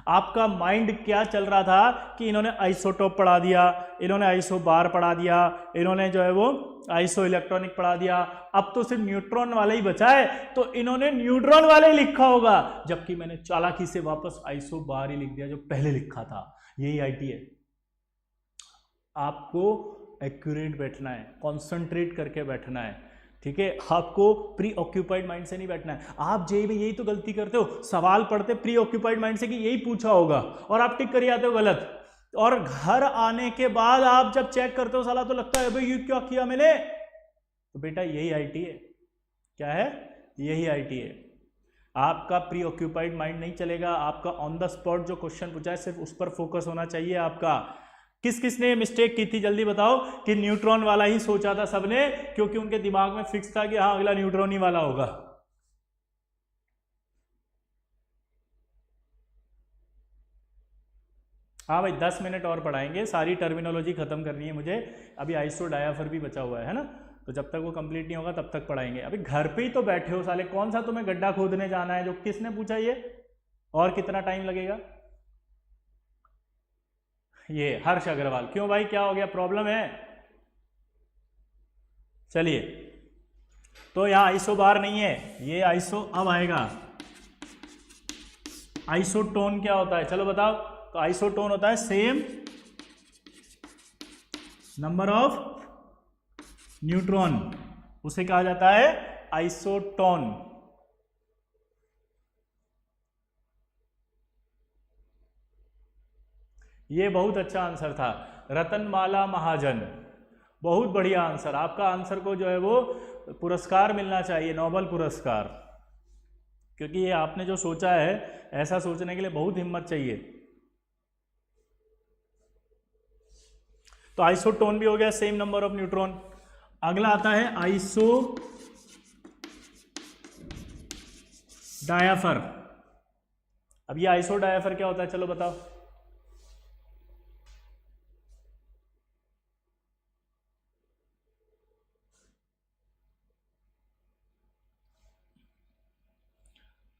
आपका माइंड क्या चल रहा था कि इन्होंने आइसोटोप पढ़ा दिया, इन्होंने आइसोबार पढ़ा दिया, इन्होंने जो है वो आइसो इलेक्ट्रॉनिक पढ़ा दिया, अब तो सिर्फ न्यूट्रॉन वाला ही बचा है, तो इन्होंने न्यूट्रॉन वाला ही लिखा होगा, जबकि मैंने चालाकी से वापस आइसोबार ही लिख दिया जो पहले लिखा था। यही आईटी है, आपको एक्यूरेट बैठना है, कॉन्सेंट्रेट करके बैठना है, ठीक है, आपको प्री ऑक्यूपाइड माइंड से नहीं बैठना है। आप जेई में यही तो गलती करते हो, सवाल पढ़ते प्री ऑक्यूपाइड माइंड से कि यही पूछा होगा और आप टिक कर आते हो गलत, और घर आने के बाद आप जब चेक करते हो साला तो लगता है भाई ये क्या किया मैंने, तो बेटा यही आईटी है, क्या है, यही आईटी है। आपका प्री ऑक्यूपाइड माइंड नहीं चलेगा, आपका ऑन द स्पॉट जो क्वेश्चन पूछा है सिर्फ उस पर फोकस होना चाहिए आपका। किस किसने मिस्टेक की थी जल्दी बताओ, कि न्यूट्रॉन वाला ही सोचा था सबने, क्योंकि उनके दिमाग में फिक्स था कि हाँ अगला न्यूट्रॉन ही वाला होगा। हाँ भाई 10 मिनट और पढ़ाएंगे, सारी टर्मिनोलॉजी खत्म करनी है मुझे, अभी आइसो डायाफर भी बचा हुआ है ना, तो जब तक वो कंप्लीट नहीं होगा तब तक पढ़ाएंगे। अभी घर पे ही तो बैठे हो साले, कौन सा तुम्हें गड्ढा खोदने जाना है, जो किसने पूछा ये, और कितना टाइम लगेगा, ये हर्ष अग्रवाल। क्यों भाई क्या हो गया, प्रॉब्लम है। चलिए तो यहां आइसोबार नहीं है, ये आइसो अब आएगा। आइसोटोन क्या होता है चलो बताओ, तो आइसोटोन होता है सेम नंबर ऑफ न्यूट्रॉन, उसे कहा जाता है आइसोटोन। ये बहुत अच्छा आंसर था, रतनमाला महाजन, बहुत बढ़िया आंसर। आपका आंसर को जो है वो पुरस्कार मिलना चाहिए, नोबेल पुरस्कार, क्योंकि ये आपने जो सोचा है ऐसा सोचने के लिए बहुत हिम्मत चाहिए। तो आइसोटोन भी हो गया, सेम नंबर ऑफ न्यूट्रॉन। अगला आता है आइसो डायाफर। अब ये आइसो डायफर क्या होता है, चलो बताओ।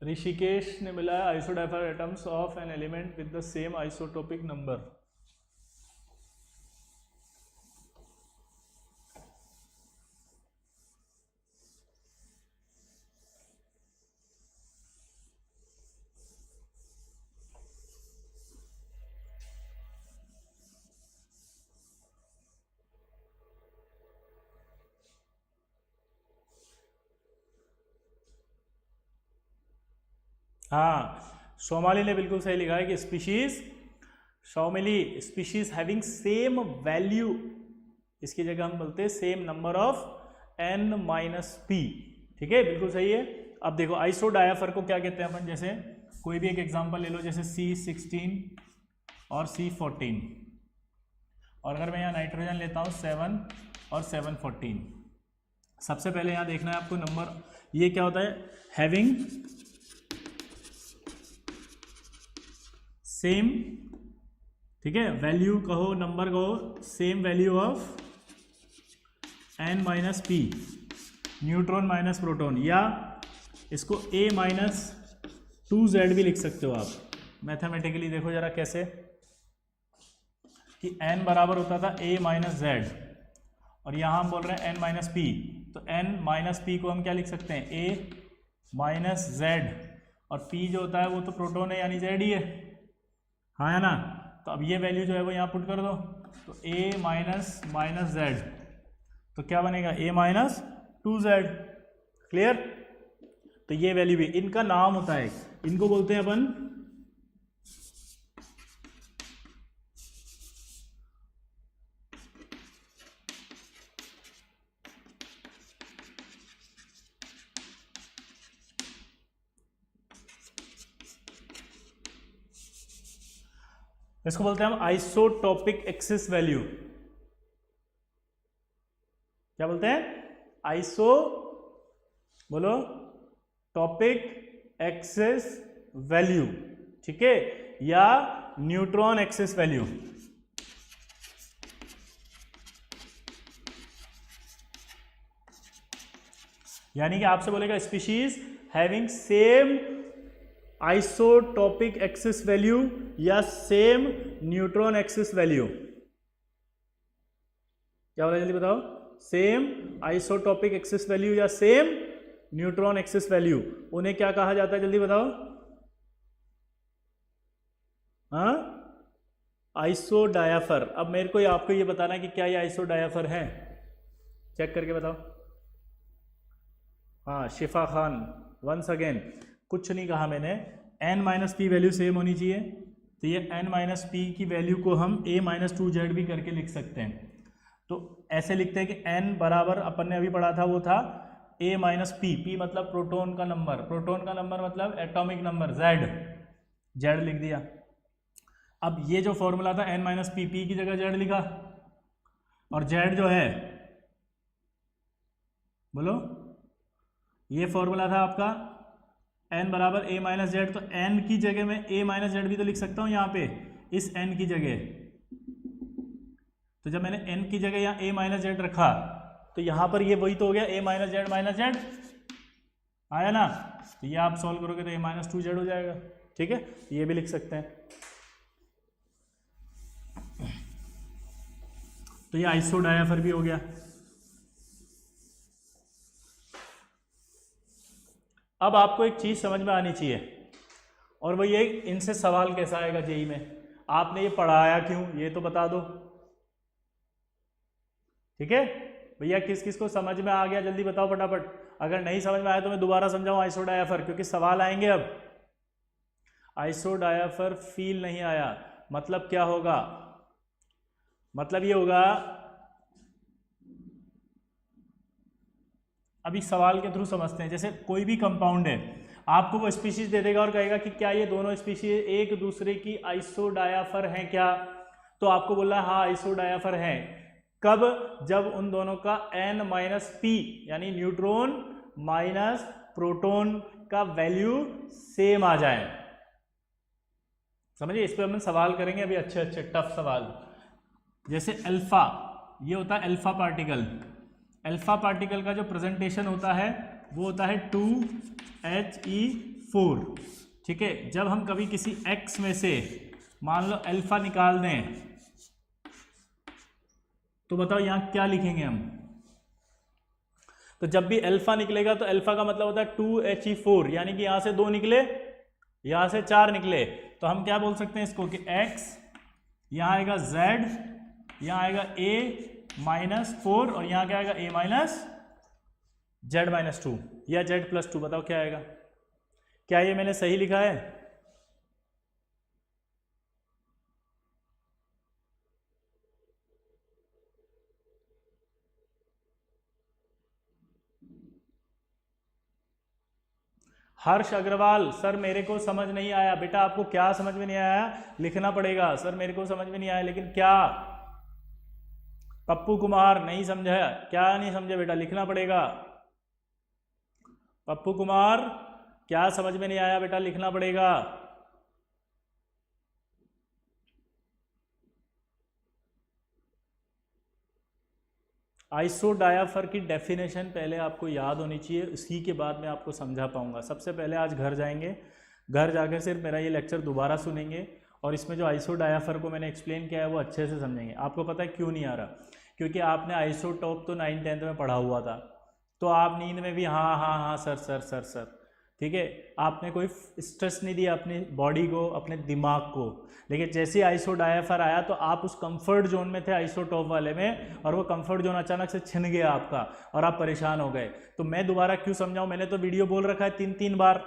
ऋषिकेश ने मिला है isodiaphers atoms of an element with the same isotopic number. हाँ, सोमाली ने बिल्कुल सही लिखा है कि species, Somali species having same value, इसकी जगह हम बोलते हैं same number of n minus p. ठीक है, बिल्कुल सही है। अब देखो आइसो डायफर को क्या कहते हैं अपन, जैसे कोई भी एक एग्जांपल ले लो, जैसे C16 और C14, और अगर मैं यहाँ नाइट्रोजन लेता हूँ 7 और 714। सबसे पहले यहाँ देखना है आपको नंबर, ये क्या होता है, हैविंग सेम, ठीक है, वैल्यू कहो, नंबर कहो, same value of n minus P, neutron minus proton, या इसको a माइनस 2z भी लिख सकते हो आप। मैथमेटिकली देखो जरा कैसे, कि n बराबर होता था a माइनस जेड, और यहाँ हम बोल रहे हैं n माइनस पी, तो n माइनस पी को हम क्या लिख सकते हैं, a माइनस जेड, और p जो होता है वो तो प्रोटॉन है यानी z ही है, हाँ है ना। तो अब ये वैल्यू जो है वो यहाँ पुट कर दो, तो a माइनस माइनस जेड, तो क्या बनेगा a माइनस 2z। क्लियर। तो ये वैल्यू भी, इनका नाम होता है, इनको बोलते हैं अपन इसको बोलते हैं हम आइसोटॉपिक एक्सिस वैल्यू। क्या बोलते हैं, आइसो, बोलो, टॉपिक एक्सिस वैल्यू, ठीक है, या न्यूट्रॉन एक्सिस वैल्यू। यानी कि आपसे बोलेगा species having same isotopic axis value या सेम न्यूट्रॉन एक्सिस वैल्यू। क्या बोला जल्दी बताओ, सेम आइसोटॉपिक एक्सिस वैल्यू या सेम न्यूट्रॉन एक्सिस वैल्यू, उन्हें क्या कहा जाता है जल्दी बताओ। हाँ, आइसोडायफर। अब मेरे को आपको ये बताना है कि क्या ये आइसोडायफर है, चेक करके बताओ। हाँ शिफा खान, वंस अगेन, कुछ नहीं कहा मैंने, n minus P value same होनी चाहिए, तो ये n माइनस पी की वैल्यू को हम a माइनस 2z भी करके लिख सकते हैं। तो ऐसे लिखते हैं कि n बराबर, अपन ने अभी पढ़ा था वो था a माइनस पी, पी मतलब प्रोटॉन का नंबर, प्रोटॉन का नंबर मतलब एटॉमिक नंबर, z लिख दिया। अब ये जो फॉर्मूला था n माइनस पी, पी की जगह z लिखा, और z जो है, बोलो, ये फॉर्मूला था आपका n बराबर a माइनस जेड, तो n की जगह में a माइनस जेड भी तो लिख सकता हूँ यहाँ पे, इस n की जगह। तो जब मैंने n की जगह यहाँ a माइनस जेड रखा, तो यहाँ पर ये वही तो हो गया a माइनस जेड आया ना। तो ये आप सॉल्व करोगे तो a माइनस 2z हो जाएगा, ठीक है, ये भी लिख सकते हैं। तो ये आइसोडायफर भी हो गया। अब आपको एक चीज समझ में आनी चाहिए, और वो ये, इनसे सवाल कैसा आएगा जेई में, आपने ये पढ़ाया क्यों, ये तो बता दो। ठीक है भैया, किस किस को समझ में आ गया जल्दी बताओ फटाफट। अगर नहीं समझ में आया तो मैं दोबारा समझाऊं आइसोडायफर, क्योंकि सवाल आएंगे। अब आइसोडायफर फील नहीं आया, मतलब क्या होगा, मतलब ये होगा, अभी सवाल के थ्रू समझते हैं। जैसे कोई भी कंपाउंड है, आपको वो स्पीशीज दे देगा और कहेगा कि क्या ये दोनों स्पीशीज एक दूसरे की आइसोडायफर हैं क्या, तो आपको बोलना है हाँ आइसोडायफर हैं। कब, जब उन दोनों का n माइनस पी यानी न्यूट्रॉन माइनस प्रोटॉन का वैल्यू सेम आ जाए। समझिए, इस पे हम सवाल करेंगे अभी अच्छे अच्छे टफ सवाल। जैसे अल्फा, ये होता है अल्फा पार्टिकल। अल्फा पार्टिकल का जो प्रेजेंटेशन होता है वो होता है 2He4। ठीक है, जब हम कभी किसी x में से मान लो अल्फा निकाल दें तो बताओ यहां क्या लिखेंगे हम। तो जब भी अल्फा निकलेगा तो अल्फा का मतलब होता है 2He4, यानी कि यहां से 2 निकले, यहां से 4 निकले, तो हम क्या बोल सकते हैं इसको कि x, यहां आएगा z, यहां आएगा a-4 और यहां क्या आएगा a-z-2 या z+2। बताओ क्या आएगा, क्या ये मैंने सही लिखा है? हर्ष अग्रवाल, सर मेरे को समझ नहीं आया। बेटा आपको क्या समझ में नहीं आया? लिखना पड़ेगा, सर मेरे को समझ में नहीं आया, लेकिन क्या? पप्पू कुमार, नहीं समझा? क्या नहीं समझे बेटा? लिखना पड़ेगा। पप्पू कुमार, क्या समझ में नहीं आया बेटा? लिखना पड़ेगा। आइसोडायाफर की डेफिनेशन पहले आपको याद होनी चाहिए, इसी के बाद मैं आपको समझा पाऊंगा। सबसे पहले आज घर जाएंगे, घर जाकर सिर्फ मेरा ये लेक्चर दोबारा सुनेंगे और इसमें जो आइसोडायाफर को मैंने एक्सप्लेन किया है वो अच्छे से समझेंगे। आपको पता है क्यों नहीं आ रहा? क्योंकि आपने आइसोटोप तो 9th-10th में पढ़ा हुआ था, तो आप नींद में भी हाँ हाँ हाँ सर सर सर सर, ठीक है, आपने कोई स्ट्रेस नहीं दिया अपनी बॉडी को, अपने दिमाग को। लेकिन जैसे ही आइसोडायाफर आया तो आप उस कंफर्ट जोन में थे आइसोटोप वाले में, और वो कंफर्ट जोन अचानक से छिन गया आपका और आप परेशान हो गए। तो मैं दोबारा क्यों समझाऊं? मैंने तो वीडियो बोल रखा है 3-3 बार,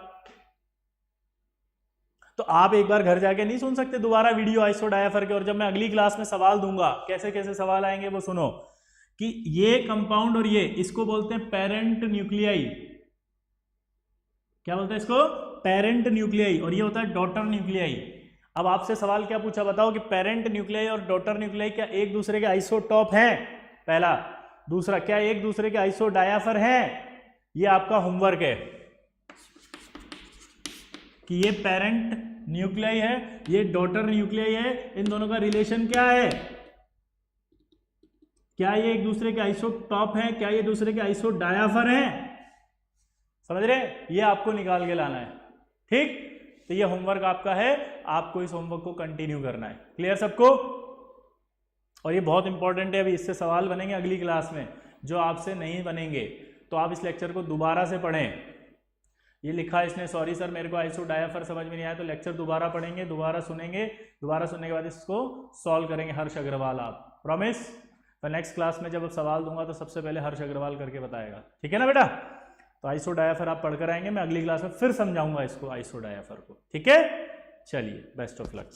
तो आप एक बार घर जाके नहीं सुन सकते दोबारा वीडियो आइसोडायाफर के? और जब मैं अगली क्लास में सवाल दूंगा, कैसे कैसे सवाल आएंगे वो सुनो, कि ये कंपाउंड और ये, इसको बोलते हैं पेरेंट न्यूक्लियाई। क्या बोलते हैं इसको? Parent nuclei. और ये होता है डॉटर न्यूक्लियाई। अब आपसे सवाल क्या पूछा बताओ, कि पेरेंट न्यूक्लियाई और डॉटर न्यूक्लियाई क्या एक दूसरे के आइसोटॉप हैं? पहला। दूसरा, क्या एक दूसरे के आइसोडायाफर हैं? ये आपका होमवर्क है कि ये पेरेंट न्यूक्लियाई है, ये डॉटर न्यूक्लियाई है, इन दोनों का रिलेशन क्या है? क्या ये एक दूसरे के आइसोटॉप हैं? क्या ये दूसरे के आइसोडायाफर हैं? समझ रहे? ये आपको निकाल के लाना है, ठीक? तो ये होमवर्क आपका है, आपको इस होमवर्क को कंटिन्यू करना है। क्लियर सबको? और ये बहुत इंपॉर्टेंट है, अभी इससे सवाल बनेंगे अगली क्लास में जो आपसे नहीं बनेंगे, तो आप इस लेक्चर को दोबारा से पढ़ें। ये लिखा है इसने, सॉरी सर मेरे को आइसोडायाफर समझ में नहीं आया, तो लेक्चर दोबारा पढ़ेंगे, दोबारा सुनेंगे, दोबारा सुनने के बाद इसको सॉल्व करेंगे। हर्ष अग्रवाल, आप प्रॉमिस? तो नेक्स्ट क्लास में जब सवाल दूंगा तो सबसे पहले हर्ष अग्रवाल करके बताएगा, ठीक है ना बेटा? तो आइसोडायाफर आप पढ़कर आएंगे, मैं अगली क्लास में फिर समझाऊंगा इसको, आइसोडायाफर को, ठीक है? चलिए, बेस्ट ऑफ लक।